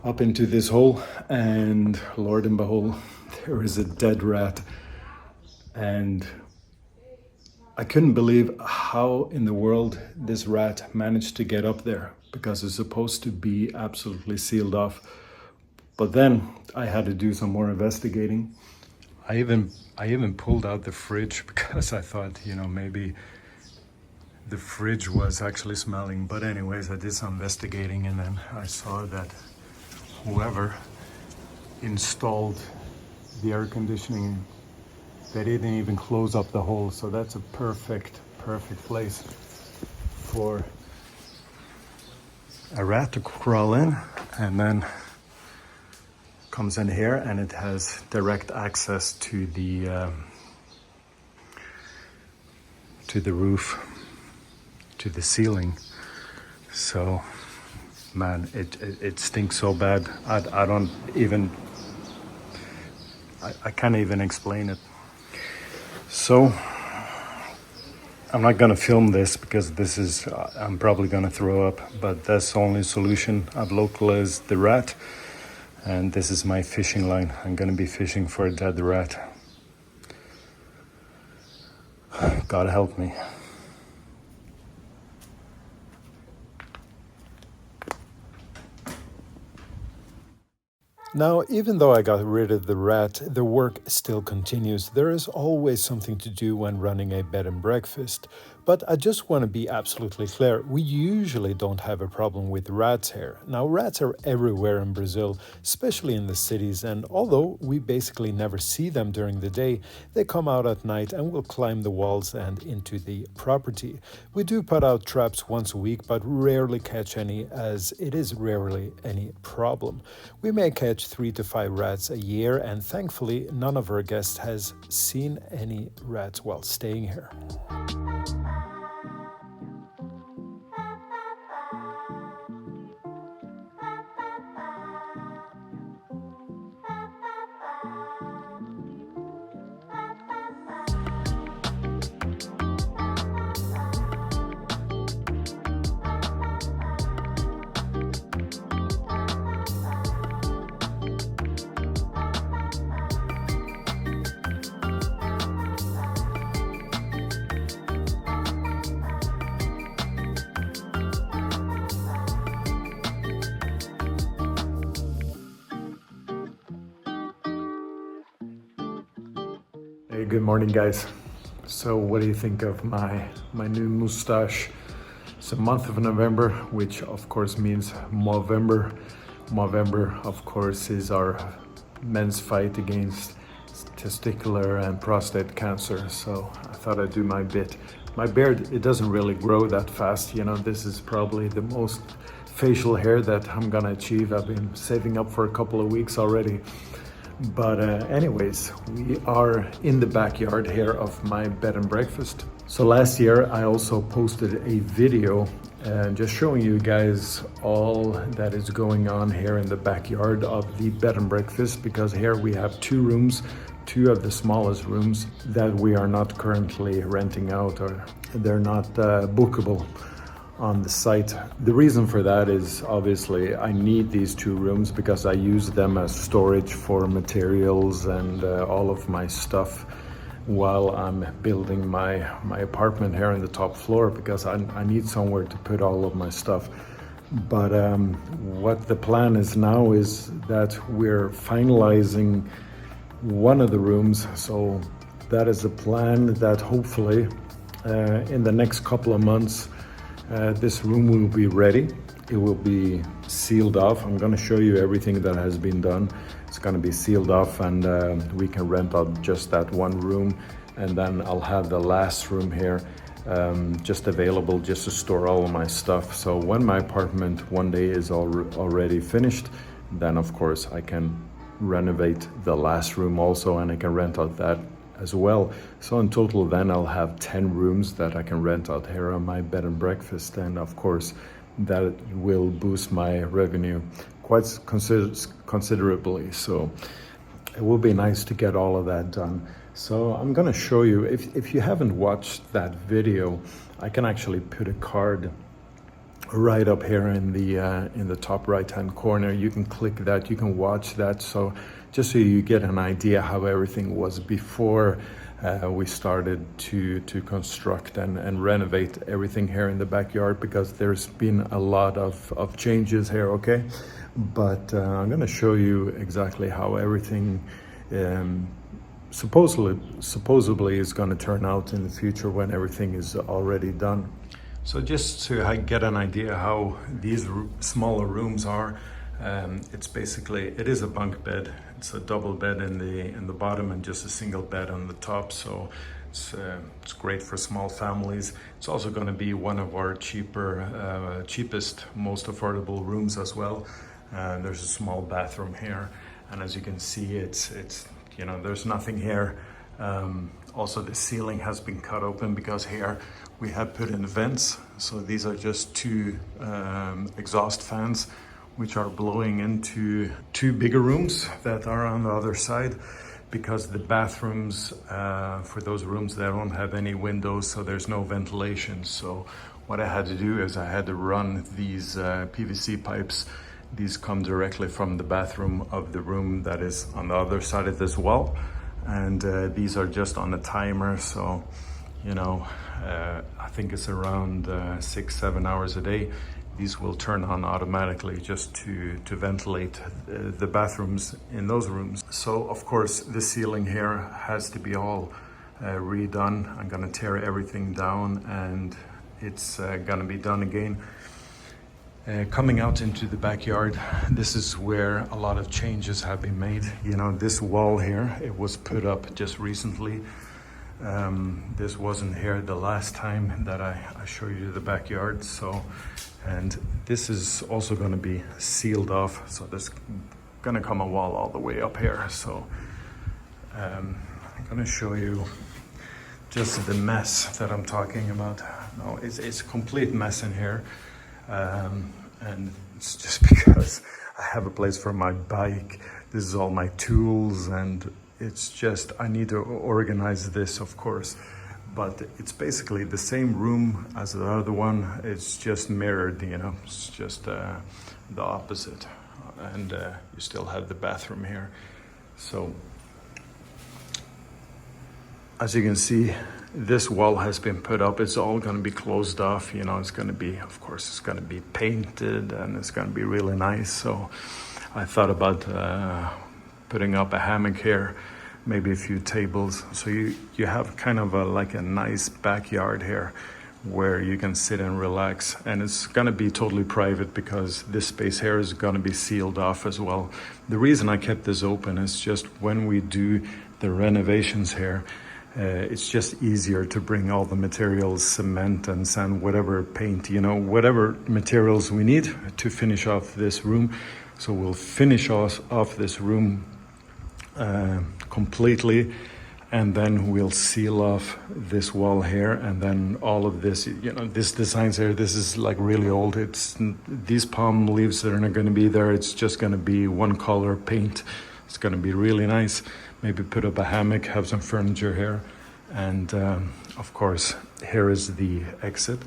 up into this hole, and Lord and behold, there is a dead rat. And I couldn't believe how in the world this rat managed to get up there, because it's supposed to be absolutely sealed off. But then I had to do some more investigating. I even pulled out the fridge, because I thought, you know, maybe the fridge was actually smelling. But anyways, I did some investigating, and then I saw that whoever installed the air conditioning, they didn't even close up the hole. So that's a perfect place for a rat to crawl in, and then comes in here, and it has direct access to the roof, to the ceiling. So man, it stinks so bad. I can't even explain it. So I'm not gonna film this, because I'm probably gonna throw up, but that's the only solution. I've localized the rat, and this is my fishing line. I'm gonna be fishing for a dead rat. God help me. Now, even though I got rid of the rat, the work still continues. There is always something to do when running a bed and breakfast. But I just want to be absolutely clear, we usually don't have a problem with rats here. Now, rats are everywhere in Brazil, especially in the cities, and although we basically never see them during the day, they come out at night and will climb the walls and into the property. We do put out traps once a week, but rarely catch any, as it is rarely any problem. We may catch 3 to 5 rats a year, and thankfully none of our guests has seen any rats while staying here. Hey, good morning, guys. So what do you think of my new mustache? It's the month of November, which of course means Movember. Movember, of course, is our men's fight against testicular and prostate cancer. So I thought I'd do my bit. My beard, it doesn't really grow that fast. You know, this is probably the most facial hair that I'm gonna achieve. I've been saving up for a couple of weeks already. But anyways, we are in the backyard here of my bed and breakfast. So last year I also posted a video just showing you guys all that is going on here in the backyard of the bed and breakfast, because here we have 2 rooms, 2 of the smallest rooms that we are not currently renting out, or they're not bookable on the site. The reason for that is obviously I need these 2 rooms because I use them as storage for materials and all of my stuff while I'm building my apartment here on the top floor, because I need somewhere to put all of my stuff. But what the plan is now is that we're finalizing one of the rooms. So that is the plan, that hopefully in the next couple of months this room will be ready. It will be sealed off. I'm going to show you everything that has been done. It's going to be sealed off, and we can rent out just that one room, and then I'll have the last room here just available just to store all of my stuff. So when my apartment one day is already finished, then of course I can renovate the last room also, and I can rent out that as well. So in total then I'll have 10 rooms that I can rent out here on my bed and breakfast, and of course that will boost my revenue quite considerably. So it will be nice to get all of that done. So I'm going to show you, if you haven't watched that video, I can actually put a card right up here in the top right hand corner. You can click that, you can watch that, so just so you get an idea how everything was before we started to construct and renovate everything here in the backyard, because there's been a lot of changes here, okay? But I'm going to show you exactly how everything supposedly is going to turn out in the future when everything is already done. So just to get an idea how these smaller rooms are, it is a bunk bed. It's a double bed in the bottom and just a single bed on the top. So it's great for small families. It's also going to be one of our cheapest, most affordable rooms as well. There's a small bathroom here, and as you can see, it's you know, there's nothing here. Also, the ceiling has been cut open because here we have put in vents. So these are just 2 exhaust fans which are blowing into 2 bigger rooms that are on the other side, because the bathrooms for those rooms, they don't have any windows, so there's no ventilation. So what I had to do is I had to run these PVC pipes. These come directly from the bathroom of the room that is on the other side of this wall, and these are just on a timer. So you know, I think it's around 6-7 hours a day. These will turn on automatically just to ventilate the bathrooms in those rooms. So of course the ceiling here has to be all redone. I'm gonna tear everything down and it's gonna be done again. Coming out into the backyard, this is where a lot of changes have been made. You know, this wall here, it was put up just recently. This wasn't here the last time that I showed you the backyard. So, and this is also going to be sealed off. So there's going to come a wall all the way up here. So I'm going to show you just the mess that I'm talking about. No, it's a complete mess in here. And it's just because I have a place for my bike. This is all my tools, and it's just, I need to organize this, of course. But it's basically the same room as the other one. It's just mirrored, you know, it's just the opposite. And you still have the bathroom here. So, as you can see, this wall has been put up. It's all going to be closed off. You know, it's going to be, of course, it's going to be painted and it's going to be really nice. So I thought about putting up a hammock here, maybe a few tables. So you have kind of like a nice backyard here where you can sit and relax. And it's going to be totally private because this space here is going to be sealed off as well. The reason I kept this open is just when we do the renovations here, it's just easier to bring all the materials, cement and sand, whatever, paint, you know, whatever materials we need to finish off this room. So we'll finish off this room completely, and then we'll seal off this wall here, and then all of this, you know, this designs here, this is like really old. It's these palm leaves that are not going to be there. It's just going to be one color paint. It's going to be really nice. Maybe put up a hammock, have some furniture here. And of course, here is the exit.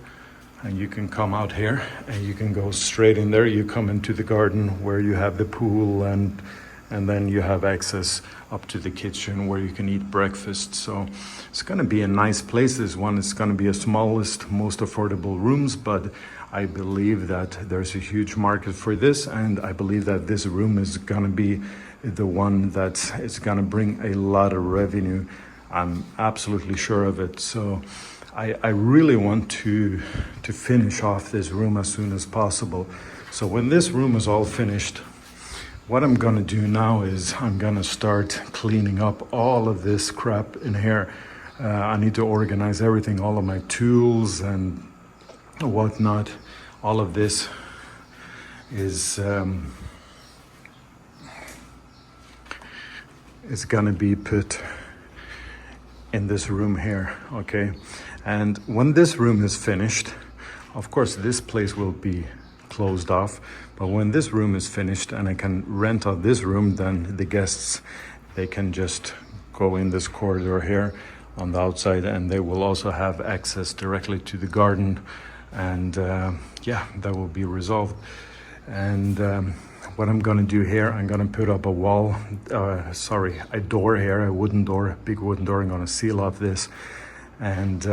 And you can come out here and you can go straight in there. You come into the garden where you have the pool, and then you have access up to the kitchen where you can eat breakfast. So it's going to be a nice place. This one is going to be a smallest, most affordable rooms, but I believe that there's a huge market for this, and I believe that this room is going to be the one that is going to bring a lot of revenue. I'm absolutely sure of it. So I really want to finish off this room as soon as possible. So when this room is all finished, what I'm going to do now is I'm going to start cleaning up all of this crap in here. I need to organize everything, all of my tools and whatnot. All of this is going to be put in this room here, okay? And when this room is finished, of course, this place will be closed off. But when this room is finished and I can rent out this room, then the guests, they can just go in this corridor here on the outside, and they will also have access directly to the garden. And yeah, that will be resolved. And what I'm gonna do here, I'm gonna put up a wall, a door here, a wooden door, a big wooden door. I'm gonna seal off this. And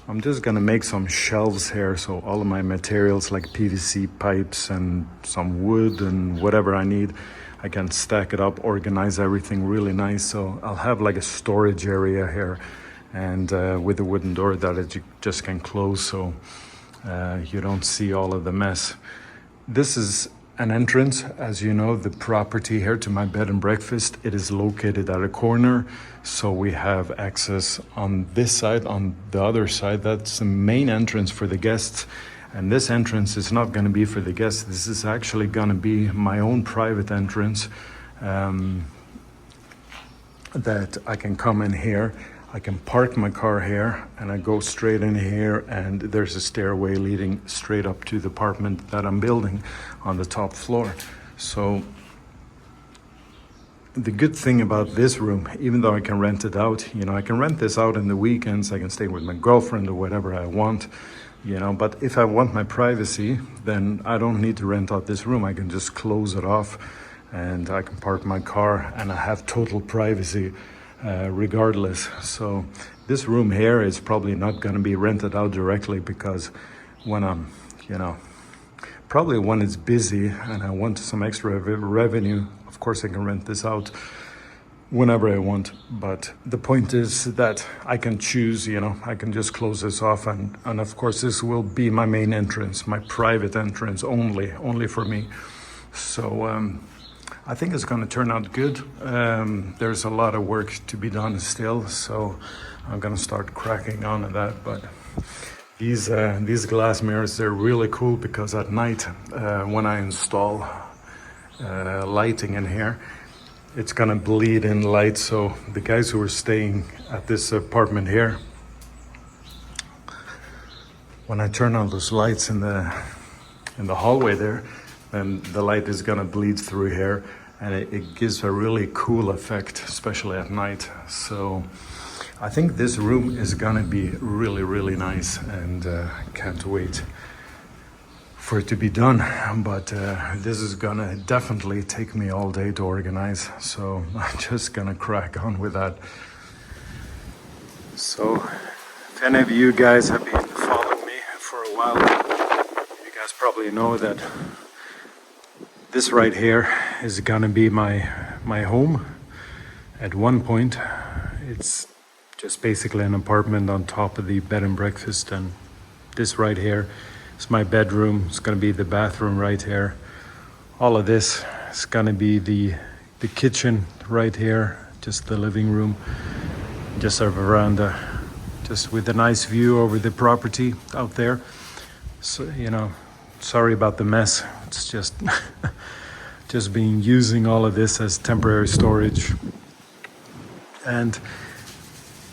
I'm just gonna make some shelves here, so all of my materials like PVC pipes and some wood and whatever I need, I can stack it up, organize everything really nice. So I'll have like a storage area here, and with a wooden door that you just can close, so you don't see all of the mess. This is an entrance, as you know, the property here to my bed and breakfast. It is located at a corner, so we have access on this side. On the other side, that's the main entrance for the guests, and this entrance is not going to be for the guests. This is actually going to be my own private entrance, that I can come in here. I can park my car here and I go straight in here, and there's a stairway leading straight up to the apartment that I'm building on the top floor. So the good thing about this room, even though I can rent it out, you know, I can rent this out in the weekends, I can stay with my girlfriend or whatever I want, you know, but if I want my privacy, then I don't need to rent out this room. I can just close it off and I can park my car and I have total privacy regardless. So this room here is probably not going to be rented out directly, because when I'm you know, probably when it's busy and I want some extra revenue, of course I can rent this out whenever I want. But the point is that I can choose, you know, I can just close this off, and of course this will be my main entrance, my private entrance only for me. So I think it's going to turn out good. There's a lot of work to be done still, so I'm going to start cracking on to that. But these glass mirrors, they're really cool because at night when I install lighting in here, it's gonna bleed in light. So the guys who are staying at this apartment here, when I turn on those lights in the hallway there, then the light is gonna bleed through here, and it gives a really cool effect, especially at night. So I think this room is gonna be really nice, and can't wait for it to be done. But this is gonna definitely take me all day to organize, so I'm just gonna crack on with that. So if any of you guys have been following me for a while, you guys probably know that this right here is gonna be my home. At one point, it's just basically an apartment on top of the bed and breakfast, and this right here is my bedroom. It's gonna be the bathroom right here. All of this is gonna be the kitchen right here, just the living room, just our veranda, just with a nice view over the property out there. So, you know, sorry about the mess. It's just just been using all of this as temporary storage. And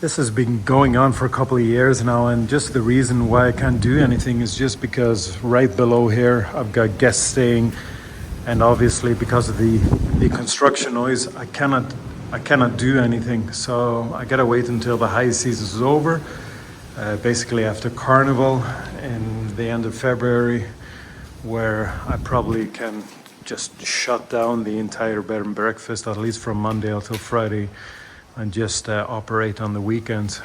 this has been going on for a couple of years now, and just the reason why I can't do anything is just because right below here I've got guests staying, and obviously because of the construction noise, I cannot do anything. So I gotta wait until the high season is over, basically after Carnival in the end of February, where I probably can just shut down the entire bed and breakfast, at least from Monday until Friday, and just operate on the weekends.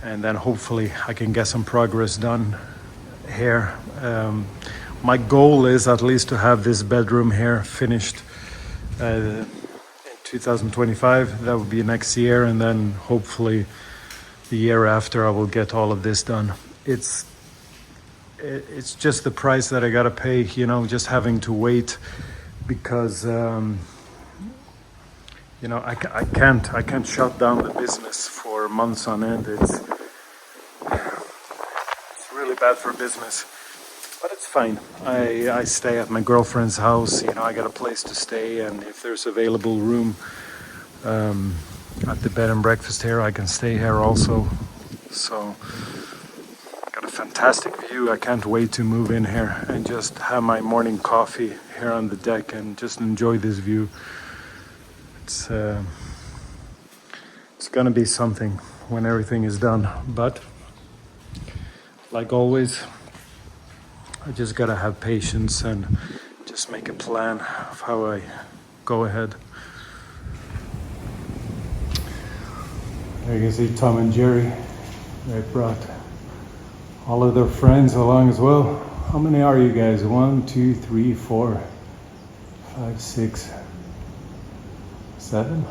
And then hopefully I can get some progress done here. My goal is at least to have this bedroom here finished in 2025. That would be next year, and then hopefully the year after I will get all of this done. It's just the price that I gotta pay, you know, just having to wait, because you know, I can't shut down the business for months on end. It's really bad for business, but it's fine. I stay at my girlfriend's house. You know, I got a place to stay, and if there's available room at the bed and breakfast here, I can stay here also. So got a fantastic view. I can't wait to move in here and just have my morning coffee here on the deck and just enjoy this view. It's gonna be something when everything is done, but like always, I just gotta have patience and just make a plan of how I go ahead. There you can see Tom and Jerry. They brought all of their friends along as well. How many are you guys? 1, 2, 3, 4, 5, 6, 7.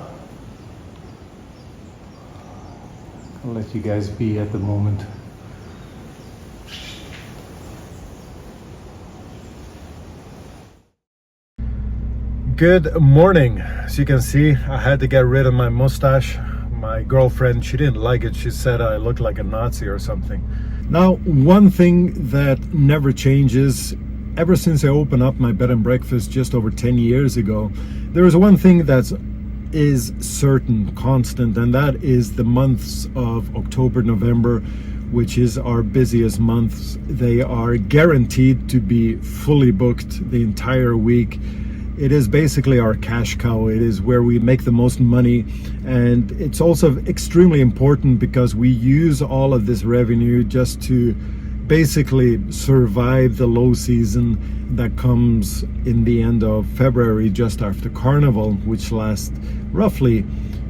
I'll let you guys be at the moment. Good morning. As you can see, I had to get rid of my mustache. My girlfriend, she didn't like it. She said I looked like a Nazi or something. Now, one thing that never changes, ever since I opened up my bed and breakfast just over 10 years ago, there is one thing that is certain, constant, and that is the months of October, November, which is our busiest months. They are guaranteed to be fully booked the entire week. It is basically our cash cow. It is where we make the most money, and it's also extremely important because we use all of this revenue just to basically survive the low season that comes in the end of February, just after Carnival, which lasts roughly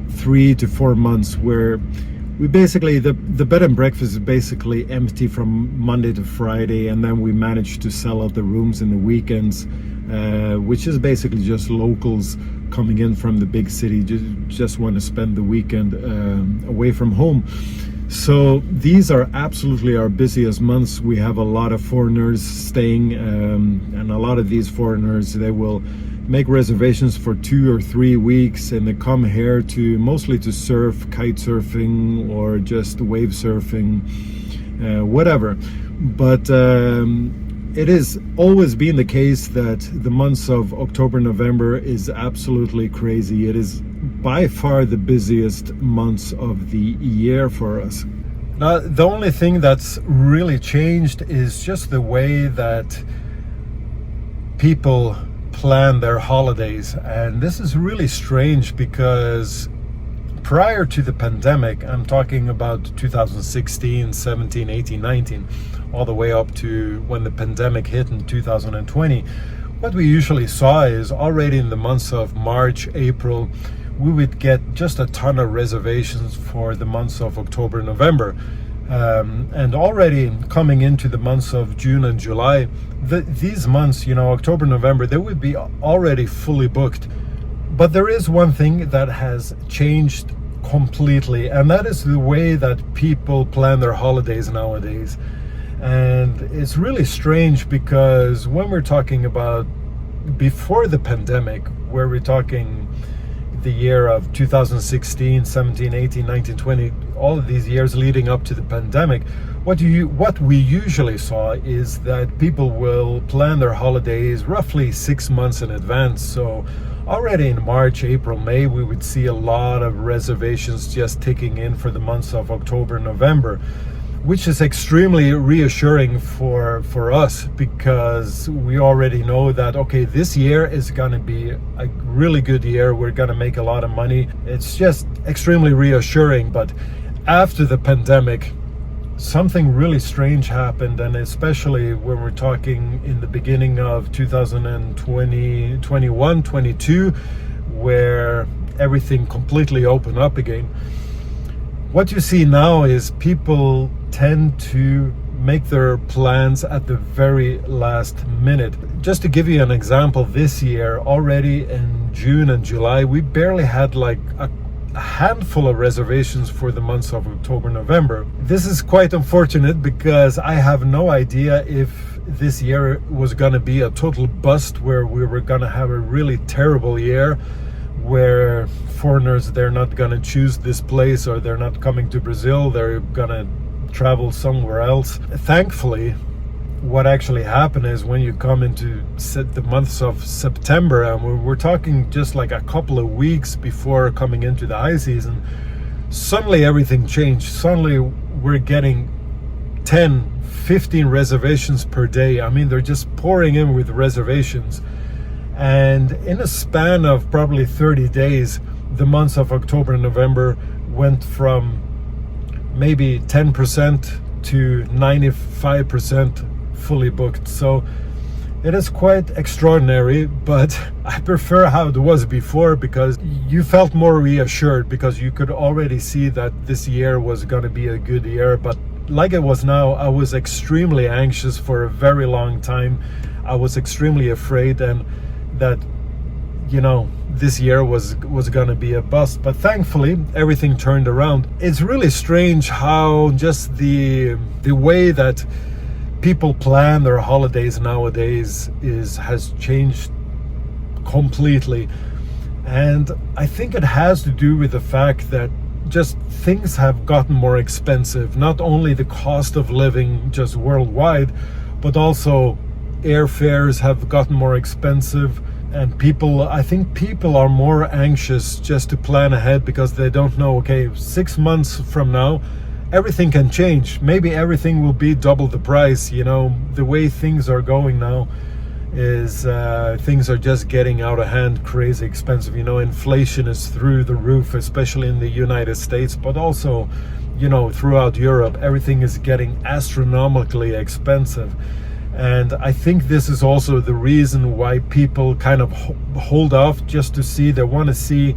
3 to 4 months, where we basically, the bed and breakfast is basically empty from Monday to Friday, and then we manage to sell out the rooms in the weekends, which is basically just locals coming in from the big city, just want to spend the weekend away from home. So these are absolutely our busiest months. We have a lot of foreigners staying, and a lot of these foreigners, they will make reservations for 2 or 3 weeks, and they come here to mostly to surf, kite surfing, or just wave surfing, whatever. But it has always been the case that the months of October, November is absolutely crazy. It is by far the busiest months of the year for us. Now, the only thing that's really changed is just the way that people plan their holidays. And this is really strange because prior to the pandemic, I'm talking about 2016, 17, 18, 19, all the way up to when the pandemic hit in 2020, what we usually saw is already in the months of March, April, we would get just a ton of reservations for the months of October, November. And already coming into the months of June and July, these months, October, November, they would be already fully booked. But there is one thing that has changed completely, and that is the way that people plan their holidays nowadays. And it's really strange because when we're talking about before the pandemic, where we're talking the year of 2016, 17, 18, 19, 20, all of these years leading up to the pandemic, what we usually saw is that people will plan their holidays roughly 6 months in advance. So already in March, April, May, we would see a lot of reservations just ticking in for the months of October, November, which is extremely reassuring for us, because we already know that, okay, this year is going to be a really good year. We're going to make a lot of money. It's just extremely reassuring. But after the pandemic, something really strange happened, and especially when we're talking in the beginning of 2020, 21, 22, where everything completely opened up again. What you see now is people tend to make their plans at the very last minute. Just to give you an example, this year, already in June and July, we barely had like a handful of reservations for the months of October, November. This is quite unfortunate because I have no idea if this year was going to be a total bust, where we were going to have a really terrible year, where foreigners, they're not going to choose this place, or they're not coming to Brazil, they're going to travel somewhere else. Thankfully, what actually happened is when you come into the months of September, and we're talking just like a couple of weeks before coming into the high season, suddenly everything changed. Suddenly we're getting 10, 15 reservations per day. I mean, they're just pouring in with reservations. And in a span of probably 30 days, the months of October and November went from maybe 10% to 95% fully booked. So it is quite extraordinary, but I prefer how it was before, because you felt more reassured, because you could already see that this year was going to be a good year. But like it was now, I was extremely anxious for a very long time. I was extremely afraid, and that this year was going to be a bust. But thankfully everything turned around. It's really strange how just the way that people plan their holidays nowadays has changed completely. And I think it has to do with the fact that just things have gotten more expensive. Not only the cost of living just worldwide, but also airfares have gotten more expensive. And I think people are more anxious just to plan ahead, because they don't know, okay, 6 months from now, everything can change. Maybe everything will be double the price. The way things are going now is things are just getting out of hand, crazy expensive. Inflation is through the roof, especially in the United States, but also, throughout Europe, everything is getting astronomically expensive. And I think this is also the reason why people kind of hold off, just to see, they want to see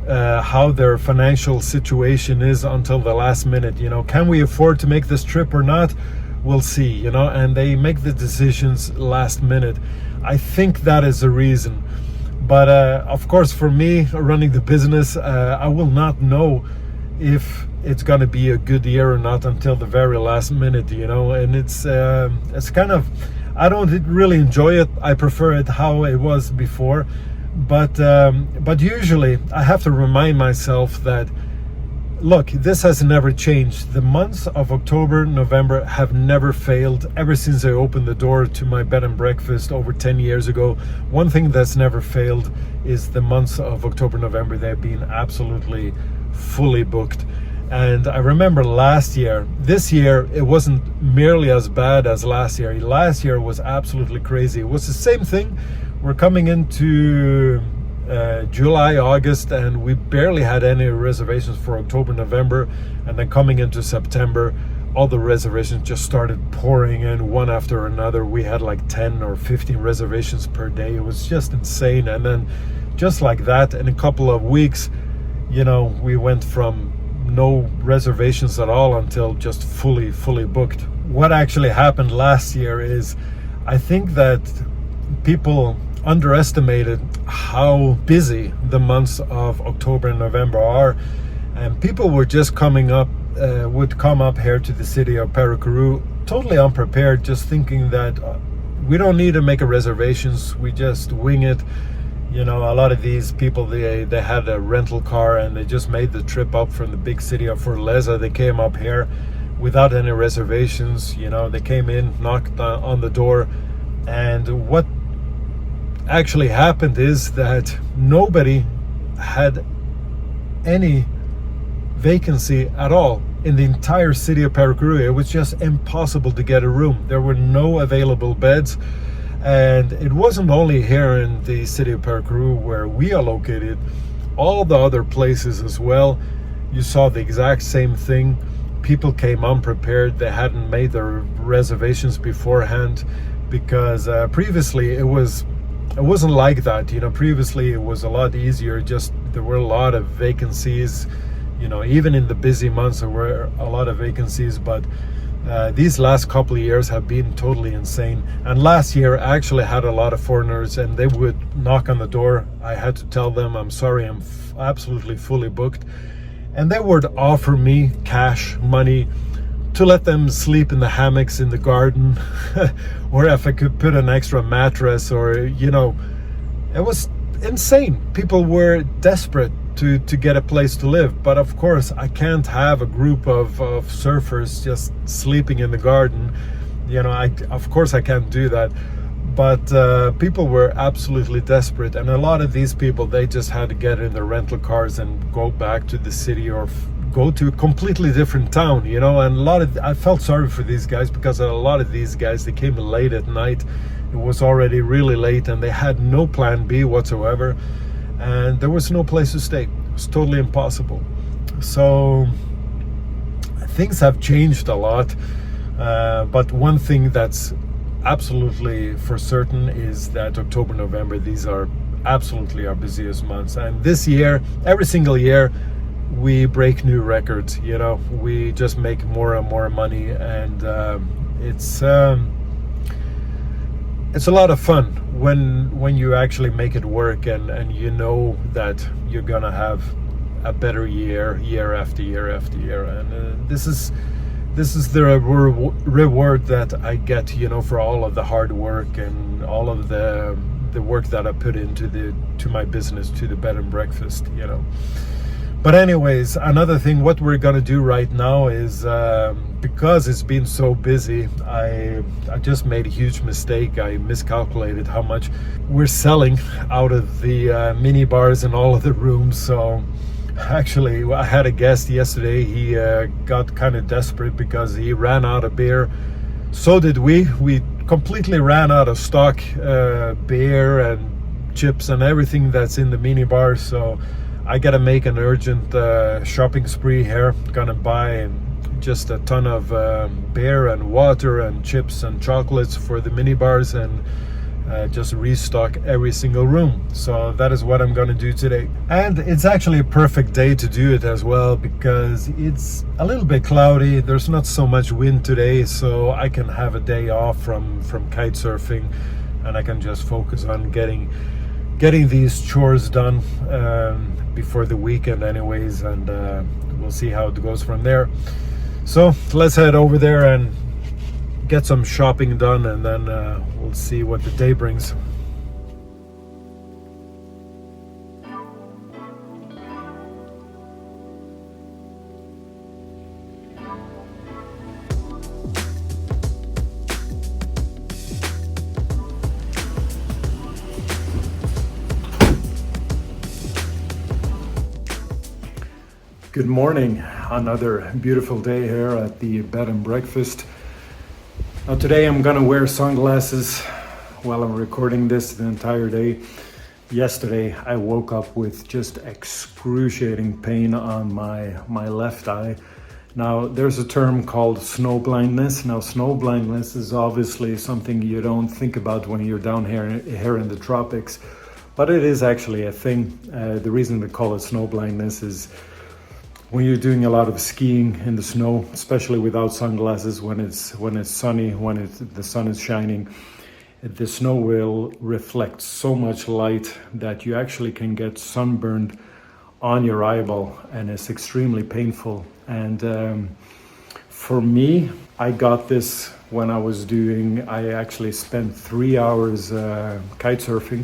how their financial situation is until the last minute. Can we afford to make this trip or not? We'll see, and they make the decisions last minute. I think that is the reason. But of course, for me, running the business, I will not know if it's going to be a good year or not until the very last minute, and it's kind of, I don't really enjoy it. I prefer it how it was before, but usually I have to remind myself that, look, this has never changed. The months of October, November have never failed ever since I opened the door to my bed and breakfast over 10 years ago. One thing that's never failed is the months of October, November. They've been absolutely fully booked. And I remember this year, it wasn't merely as bad as last year. Last year was absolutely crazy. It was the same thing. We're coming into July, August, and we barely had any reservations for October, November. And then coming into September, all the reservations just started pouring in one after another. We had like 10 or 15 reservations per day. It was just insane. And then just like that, in a couple of weeks, we went from no reservations at all until just fully booked. What actually happened last year is, I think that people underestimated how busy the months of October and November are, and people were just would come up here to the city of Paracuru totally unprepared, just thinking that we don't need to make a reservations, we just wing it. A lot of these people, they had a rental car and they just made the trip up from the big city of Fortaleza. They came up here without any reservations. They came in, knocked on the door, and what actually happened is that nobody had any vacancy at all in the entire city of Paracuru. It was just impossible to get a room. There were no available beds. And it wasn't only here in the city of Paracuru where we are located, all the other places as well. You saw the exact same thing. People came unprepared. They hadn't made their reservations beforehand, because previously it wasn't like that. Previously it was a lot easier. Just there were a lot of vacancies. Even in the busy months there were a lot of vacancies, but these last couple of years have been totally insane. And last year I actually had a lot of foreigners, and they would knock on the door. I had to tell them, I'm sorry, I'm absolutely fully booked. And they would offer me cash money to let them sleep in the hammocks in the garden, or if I could put an extra mattress, or it was insane. People were desperate to get a place to live. But of course I can't have a group of surfers just sleeping in the garden. Of course I can't do that. But people were absolutely desperate, and a lot of these people, they just had to get in their rental cars and go back to the city, or go to a completely different town, and I felt sorry for these guys, because a lot of these guys, they came late at night. It was already really late and they had no plan B whatsoever. And there was no place to stay. It was totally impossible. So things have changed a lot, but one thing that's absolutely for certain is that October, November, these are absolutely our busiest months. And this year, every single year, we break new records. We just make more and more money, and it's a lot of fun when you actually make it work, and that you're gonna have a better year after year after year. And this is the reward that I get, for all of the hard work and all of the work that I put into my business, to the bed and breakfast. But anyways, another thing, what we're gonna do right now is, because it's been so busy, I just made a huge mistake. I miscalculated how much we're selling out of the mini bars and all of the rooms. So actually, I had a guest yesterday. He got kind of desperate because he ran out of beer. So did we. We completely ran out of stock, beer and chips and everything that's in the mini bars. So I gotta make an urgent shopping spree here. Gonna buy just a ton of beer and water and chips and chocolates for the mini bars, and just restock every single room. So that is what I'm gonna do today. And it's actually a perfect day to do it as well, because it's a little bit cloudy. There's not so much wind today, so I can have a day off from kite surfing, and I can just focus on getting these chores done before the weekend anyways, and we'll see how it goes from there. So let's head over there and get some shopping done, and then we'll see what the day brings. Good morning. Another beautiful day here at the bed and breakfast. Now today I'm gonna wear sunglasses while I'm recording this the entire day. Yesterday I woke up with just excruciating pain on my left eye. Now there's a term called snow blindness. Now snow blindness is obviously something you don't think about when you're down here in the tropics, but it is actually a thing. The reason we call it snow blindness is when you're doing a lot of skiing in the snow, especially without sunglasses, when it's sunny, when the sun is shining, the snow will reflect so much light that you actually can get sunburned on your eyeball, and it's extremely painful. And for me, I got this when I actually spent 3 hours kite surfing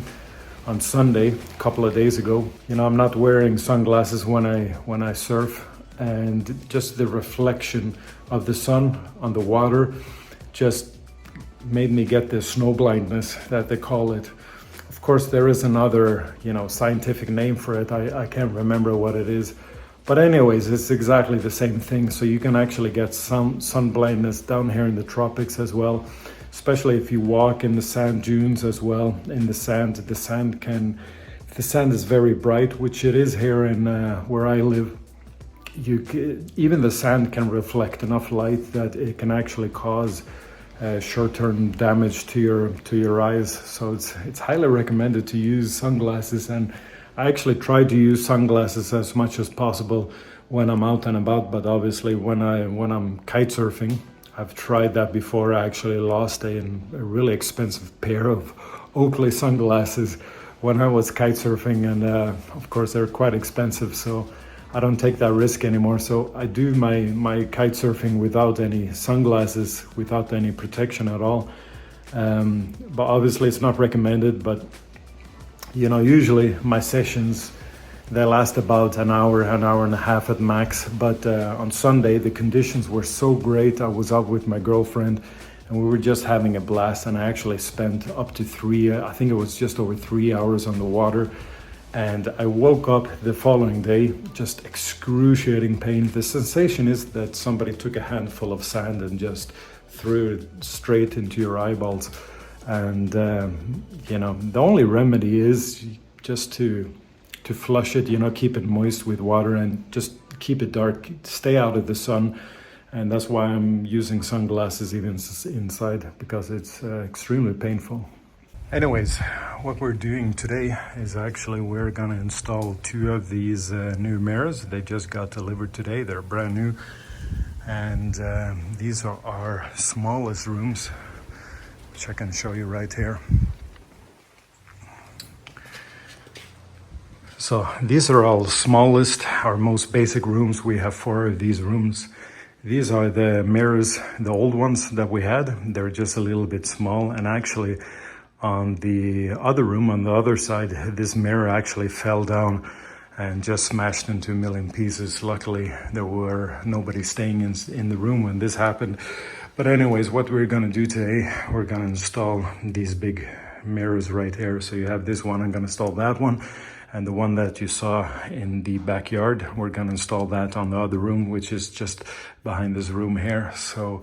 on Sunday, a couple of days ago. You know, I'm not wearing sunglasses when I surf, and just the reflection of the sun on the water just made me get this snow blindness that they call it. Of course, there is another, scientific name for it. I can't remember what it is. But anyways, it's exactly the same thing. So you can actually get some sun blindness down here in the tropics as well, especially if you walk in the sand dunes as well. In the sand, if the sand is very bright, which it is here in where I live, even the sand can reflect enough light that it can actually cause short-term damage to your eyes. So it's highly recommended to use sunglasses, and I actually try to use sunglasses as much as possible when I'm out and about. But obviously when I'm kite surfing, I've tried that before. I actually lost a really expensive pair of Oakley sunglasses when I was kite surfing, and of course they're quite expensive, so I don't take that risk anymore. So I do my kite surfing without any sunglasses, without any protection at all. But obviously it's not recommended, but usually my sessions, they last about an hour and a half at max. But on Sunday, the conditions were so great. I was out with my girlfriend and we were just having a blast. And I actually spent up to I think it was just over 3 hours on the water. And I woke up the following day, just excruciating pain. The sensation is that somebody took a handful of sand and just threw it straight into your eyeballs. And, the only remedy is just to flush it, keep it moist with water and just keep it dark, stay out of the sun. And that's why I'm using sunglasses even inside, because it's extremely painful. Anyways, what we're doing today is actually we're gonna install 2 of these new mirrors. They just got delivered today. They're brand new. And these are our smallest rooms, which I can show you right here. So these are our smallest, our most basic rooms. We have 4 of these rooms. These are the mirrors, the old ones that we had. They're just a little bit small, and actually on the other room, on the other side, this mirror actually fell down and just smashed into a million pieces. Luckily, there were nobody staying in the room when this happened. But anyways, what we're gonna do today, we're gonna install these big mirrors right here. So you have this one, I'm gonna install that one. And the one that you saw in the backyard, we're gonna install that on the other room, which is just behind this room here. So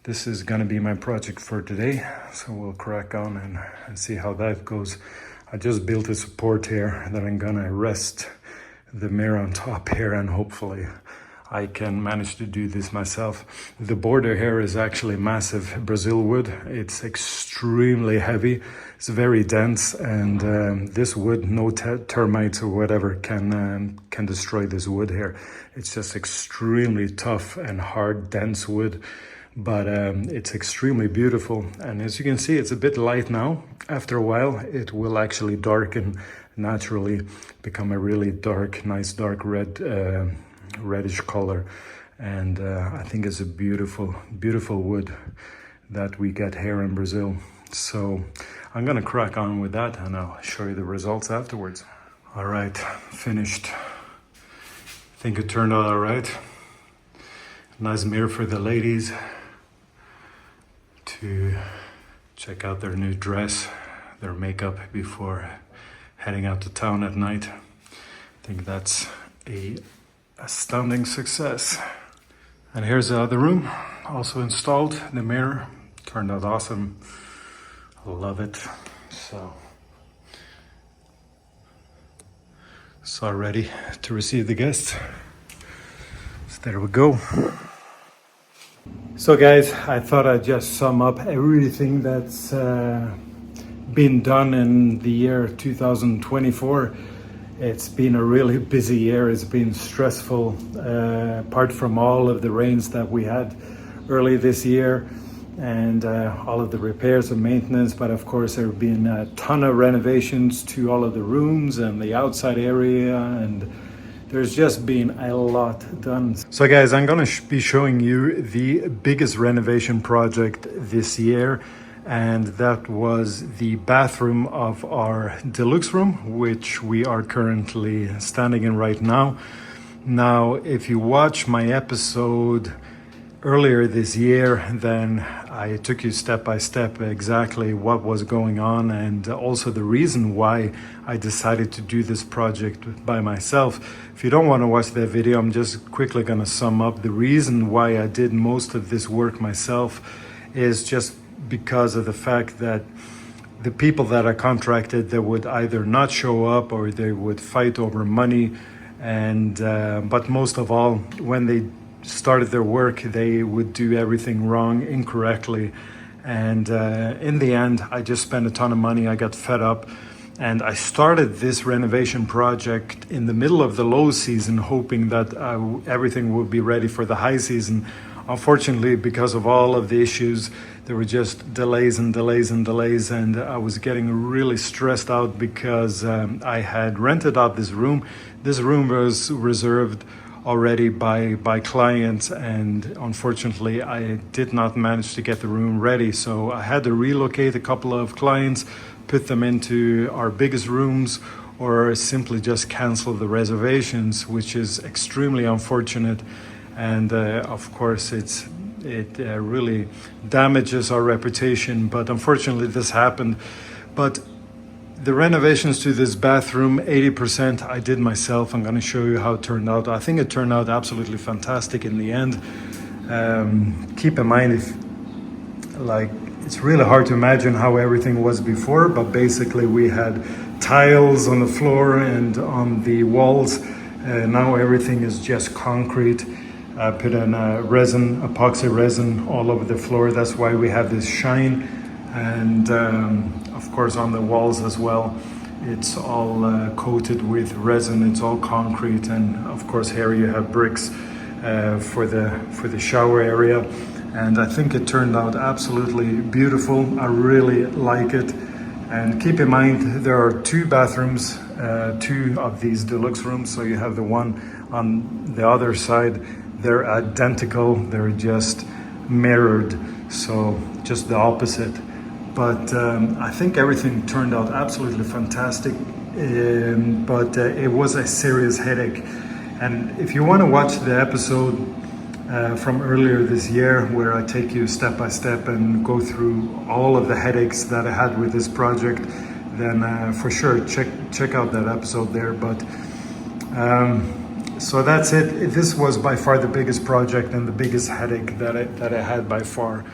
this is gonna be my project for today. So we'll crack on and see how that goes. I just built a support here that I'm gonna rest the mirror on top here, and hopefully I can manage to do this myself. The border here is actually massive Brazil wood. It's extremely heavy. It's very dense, and this wood, no termites or whatever can destroy this wood here. It's just extremely tough and hard, dense wood, but it's extremely beautiful. And as you can see, it's a bit light now. After a while, it will actually darken naturally, become a really dark, nice dark red, reddish color. And I think it's a beautiful wood that we get here in Brazil. So I'm gonna crack on with that, and I'll show you the results afterwards. All right, finished. I think it turned out all right. Nice mirror for the ladies to check out their new dress, their makeup before heading out to town at night. I think that's a astounding success. And here's the other room, also installed. The mirror turned out awesome. I love it. So ready to receive the guests. So there we go. So guys, I thought I'd just sum up everything that's been done in the year 2024. It's been a really busy year. It's been stressful, apart from all of the rains that we had early this year and all of the repairs and maintenance. But of course, there have been a ton of renovations to all of the rooms and the outside area, and there's just been a lot done. So guys, I'm gonna be showing you the biggest renovation project this year, and that was the bathroom of our deluxe room, which we are currently standing in right now. Now, if you watch my episode earlier this year, then I took you step by step exactly what was going on, and also the reason why I decided to do this project by myself. If you don't want to watch that video, I'm just quickly going to sum up. The reason why I did most of this work myself is just because of the fact that the people that I contracted, they would either not show up or they would fight over money. And but most of all, when they started their work, they would do everything wrong, incorrectly. And in the end, I just spent a ton of money. I got fed up. And I started this renovation project in the middle of the low season, hoping that everything would be ready for the high season. Unfortunately, because of all of the issues, there were just delays and delays and delays, and I was getting really stressed out because I had rented out this room. This room was reserved already by clients, and unfortunately I did not manage to get the room ready. So I had to relocate a couple of clients, put them into our biggest rooms, or simply just cancel the reservations, which is extremely unfortunate. And of course it really damages our reputation, but unfortunately this happened. But the renovations to this bathroom, 80% I did myself. I'm going to show you how it turned out. I think it turned out absolutely fantastic in the end. Keep in mind, it's really hard to imagine how everything was before, but basically we had tiles on the floor and on the walls. Now everything is just concrete. I put in epoxy resin all over the floor. That's why we have this shine. And of course on the walls as well, it's all coated with resin. It's all concrete. And of course here you have bricks for the shower area. And I think it turned out absolutely beautiful. I really like it. And keep in mind, there are two bathrooms, two of these deluxe rooms. So you have the one on the other side. They're identical. They're just mirrored. So just the opposite. But I think everything turned out absolutely fantastic. But it was a serious headache. And if you want to watch the episode from earlier this year, where I take you step by step and go through all of the headaches that I had with this project, then for sure check out that episode there. But so that's it. This was by far the biggest project and the biggest headache that I had by far.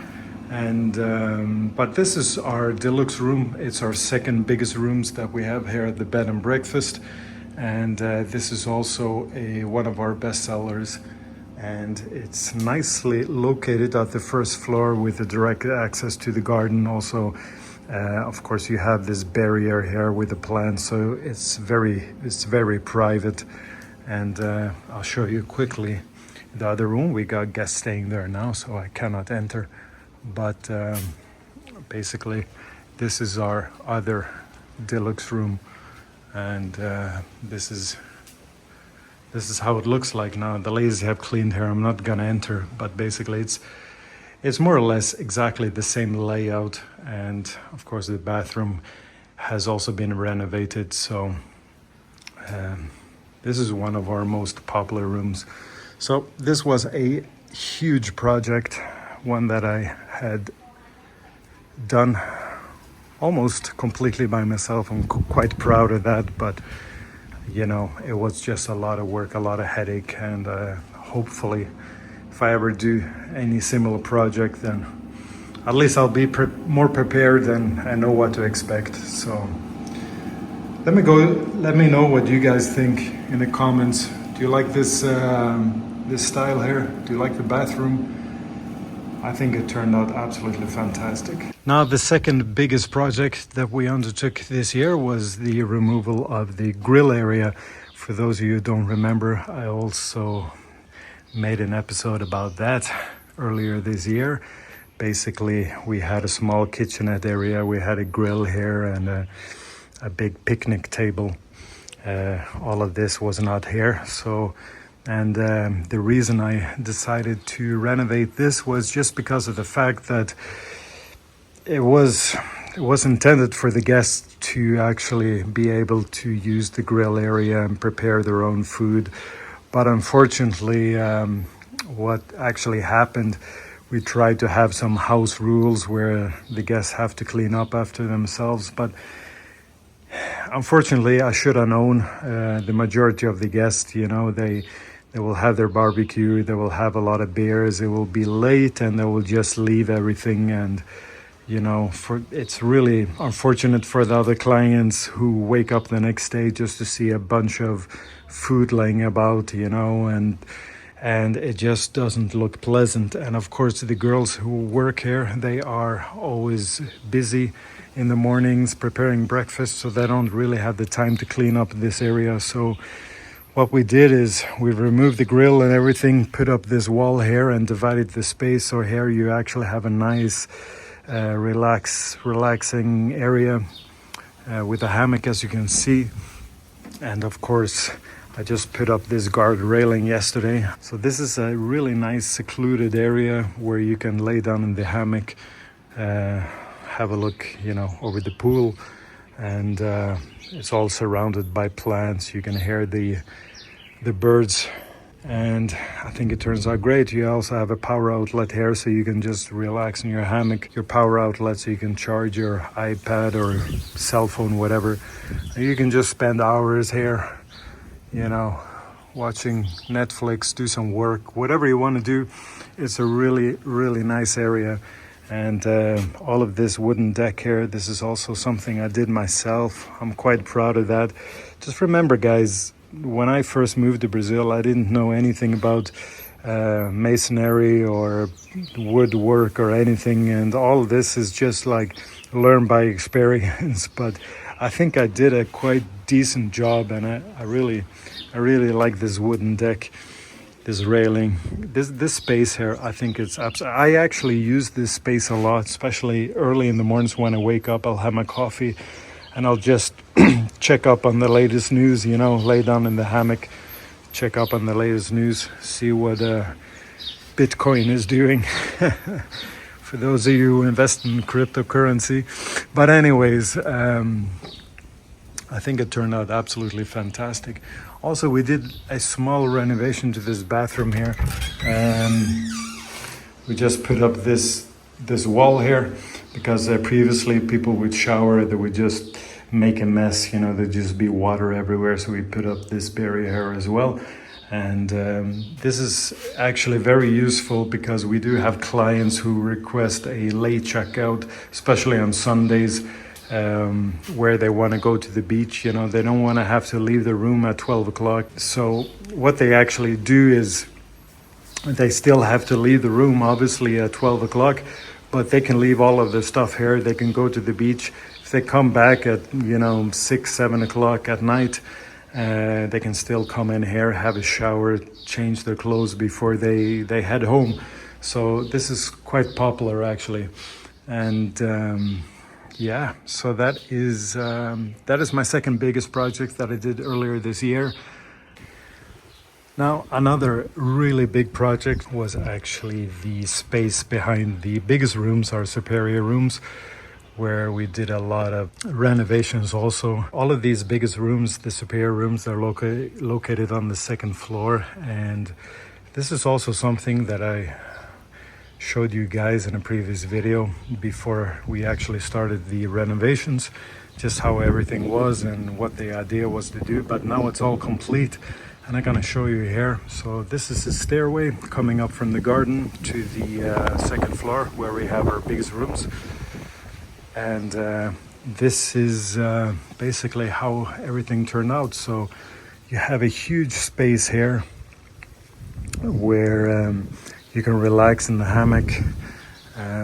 And but this is our deluxe room. It's our second biggest rooms that we have here at the bed and breakfast. And this is also one of our best sellers. and it's nicely located at the first floor with a direct access to the garden. Also, of course, you have this barrier here with the plants, so it's very private. And I'll show you quickly the other room. We got guests staying there now, so I cannot enter. But basically, this is our other deluxe room, and this is how it looks like now. The ladies have cleaned here. I'm not gonna enter, but basically it's more or less exactly the same layout. And of course, the bathroom has also been renovated. So this is one of our most popular rooms. So this was a huge project, one that I had done almost completely by myself. I'm quite proud of that, but you know, it was just a lot of work, a lot of headache, and hopefully if I ever do any similar project, then at least I'll be more prepared and I know what to expect. So let me know what you guys think in the comments. Do you like this this style here? Do you like the bathroom? I think it turned out absolutely fantastic. Now, the second biggest project that we undertook this year was the removal of the grill area. For those of you who don't remember, I also made an episode about that earlier this year. Basically, we had a small kitchenette area, we had a grill here and a big picnic table. All of this was not here, so and the reason I decided to renovate this was just because of the fact that it was intended for the guests to actually be able to use the grill area and prepare their own food. But unfortunately, what actually happened, we tried to have some house rules where the guests have to clean up after themselves. But unfortunately, I should have known. The majority of the guests, you know, they will have their barbecue, they will have a lot of beers, it will be late, and they will just leave everything. And you know, it's really unfortunate for the other clients who wake up the next day just to see a bunch of food laying about, you know, and it just doesn't look pleasant. And of course, the girls who work here, they are always busy in the mornings preparing breakfast, so they don't really have the time to clean up this area. So what we did is we removed the grill and everything, put up this wall here and divided the space. So here you actually have a nice relaxing area with a hammock, as you can see. And of course, I just put up this guard railing yesterday. So this is a really nice secluded area where you can lay down in the hammock, have a look, you know, over the pool, and it's all surrounded by plants. You can hear the birds, and I think it turns out great. You also have a power outlet here, so you can just relax in your hammock. Your power outlet, so you can charge your iPad or cell phone, whatever. You can just spend hours here, you know, watching Netflix, do some work, whatever you want to do. It's a really nice area. And all of this wooden deck here, this is also something I did myself. I'm quite proud of that. Just remember, guys, when I first moved to Brazil, I didn't know anything about masonry or woodwork or anything, and all of this is just like learned by experience. But I think I did a quite decent job, and I really like this wooden deck, this railing, this space here. I think it's absolutely. I actually use this space a lot, especially early in the mornings when I wake up. I'll have my coffee, and I'll just check up on the latest news. You know, lay down in the hammock, check up on the latest news, see what Bitcoin is doing. For those of you who invest in cryptocurrency. But anyways, I think it turned out absolutely fantastic. Also, we did a small renovation to this bathroom here. We just put up this wall here because previously people would shower, they would just make a mess, you know, there'd just be water everywhere. So we put up this barrier here as well. And this is actually very useful because we do have clients who request a late checkout, especially on Sundays, where they want to go to the beach. You know, they don't want to have to leave the room at 12 o'clock. So what they actually do is They still have to leave the room, obviously, at 12 o'clock, but they can leave all of their stuff here. They can go to the beach. If they come back at, 6, 7 o'clock at night, they can still come in here, have a shower, change their clothes before they head home. So this is quite popular, actually. And yeah, so that is my second biggest project that I did earlier this year. Now, another really big project was actually the space behind the biggest rooms, our superior rooms, where we did a lot of renovations also. All of these biggest rooms, the superior rooms, are located on the second floor. And this is also something that I showed you guys in a previous video before we actually started the renovations, just how everything was and what the idea was to do. But now it's all complete. And I'm gonna show you here. So this is a stairway coming up from the garden to the second floor where we have our biggest rooms. And this is basically how everything turned out. So you have a huge space here where you can relax in the hammock.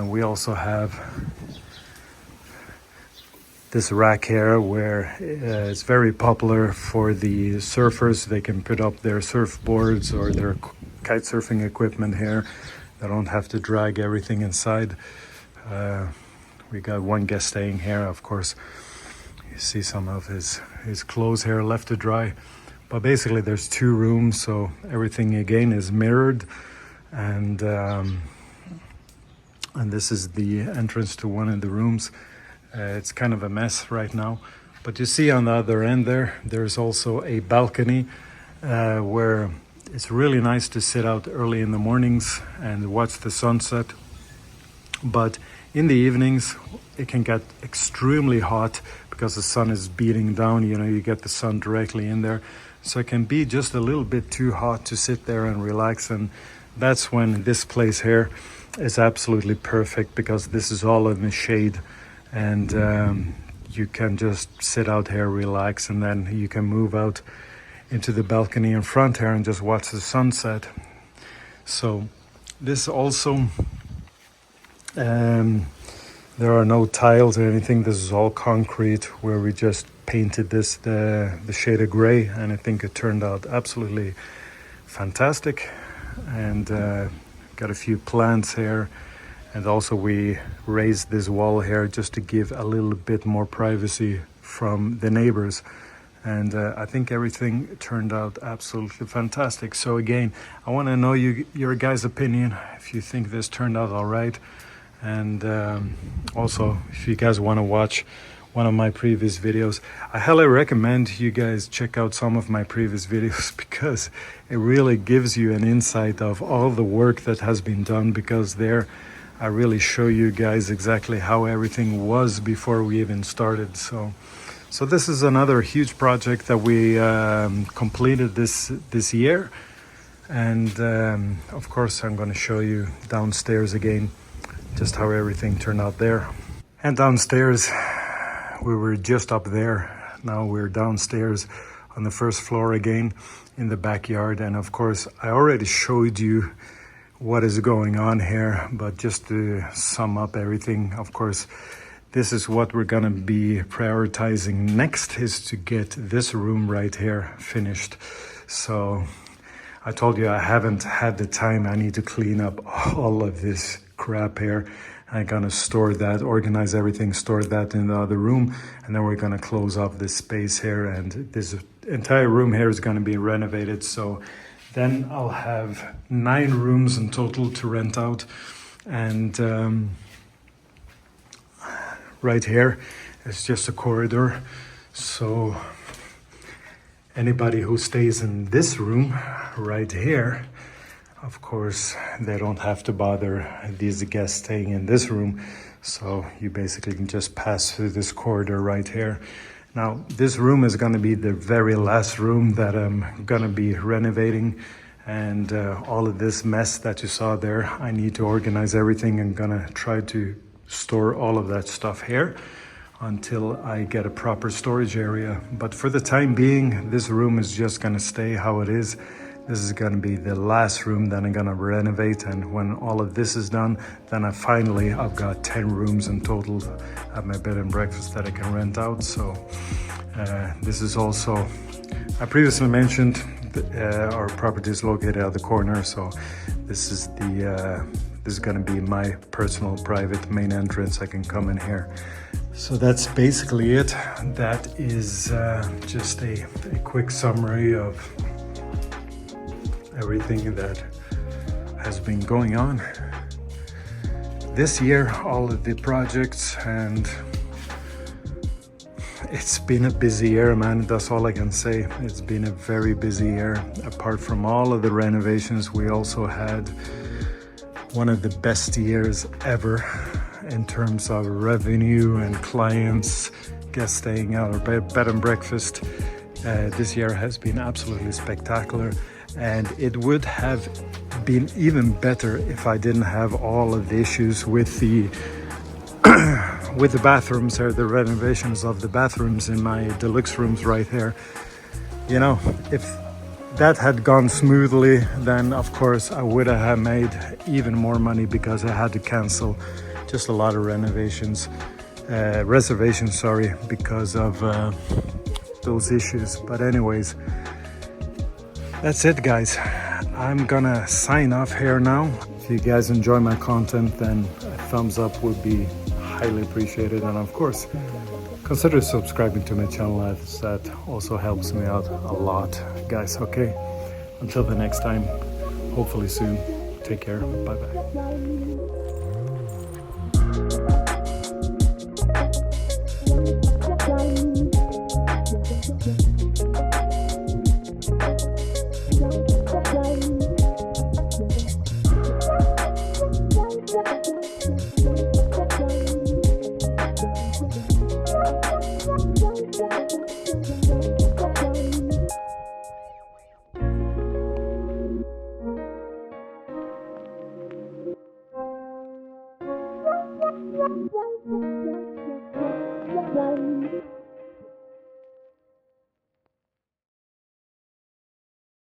We also have this rack here where it's very popular for the surfers. They can put up their surfboards or their kite surfing equipment here. They don't have to drag everything inside. We got one guest staying here, of course. You see some of his clothes here left to dry. But basically there's 2 rooms, so everything again is mirrored. And this is the entrance to one of the rooms. It's kind of a mess right now, but you see on the other end there's also a balcony where it's really nice to sit out early in the mornings and watch the sunset. But in the evenings it can get extremely hot because the sun is beating down. You get the sun directly in there, so it can be just a little bit too hot to sit there and relax. And that's when this place here is absolutely perfect, because this is all in the shade. And you can just sit out here, relax, and then you can move out into the balcony in front here and just watch the sunset. So this also, there are no tiles or anything. This is all concrete, where we just painted this the shade of gray, and I think it turned out absolutely fantastic. And got a few plants here. And also we raised this wall here just to give a little bit more privacy from the neighbors. And I think everything turned out absolutely fantastic. So again, I want to know your guys' opinion, if you think this turned out all right. And also, if you guys want to watch one of my previous videos, I highly recommend you guys check out some of my previous videos, because it really gives you an insight of all the work that has been done, because I really show you guys exactly how everything was before we even started. So this is another huge project that we completed this year. And of course I'm going to show you downstairs again, just how everything turned out there. And downstairs, we were just up there. Now we're downstairs on the first floor again in the backyard. And of course I already showed you what is going on here, but just to sum up everything, of course, this is what we're gonna be prioritizing next, is to get this room right here finished. So I told you I haven't had the time. I need to clean up all of this crap here. I'm gonna store that, organize everything, store that in the other room, and then we're gonna close off this space here, and this entire room here is gonna be renovated. So then I'll have 9 rooms in total to rent out. And right here is just a corridor. So anybody who stays in this room right here, of course, they don't have to bother these guests staying in this room. So you basically can just pass through this corridor right here. Now, this room is going to be the very last room that I'm going to be renovating. And all of this mess that you saw there, I need to organize everything. I'm going to try to store all of that stuff here until I get a proper storage area. But for the time being, this room is just going to stay how it is. This is going to be the last room that I'm going to renovate, and when all of this is done, then I've got 10 rooms in total at my bed and breakfast that I can rent out. So this is also, I previously mentioned our property is located at the corner, so this is going to be my personal private main entrance. I can come in here. So that's basically it. That is just a quick summary of everything that has been going on this year, all of the projects, and it's been a busy year, man. That's all I can say. It's been a very busy year. Apart from all of the renovations, we also had one of the best years ever in terms of revenue and clients, guests staying at our bed and breakfast. This year has been absolutely spectacular, and it would have been even better if I didn't have all of the issues with the with the bathrooms, or the renovations of the bathrooms in my deluxe rooms right here. You know, if that had gone smoothly, then of course I would have made even more money, because I had to cancel just a lot of reservations, because of those issues. But anyways, that's it, guys. I'm gonna sign off here now. If you guys enjoy my content, then a thumbs up would be highly appreciated, and of course consider subscribing to my channel, as that also helps me out a lot, guys. Okay, until the next time, hopefully soon, take care, bye bye.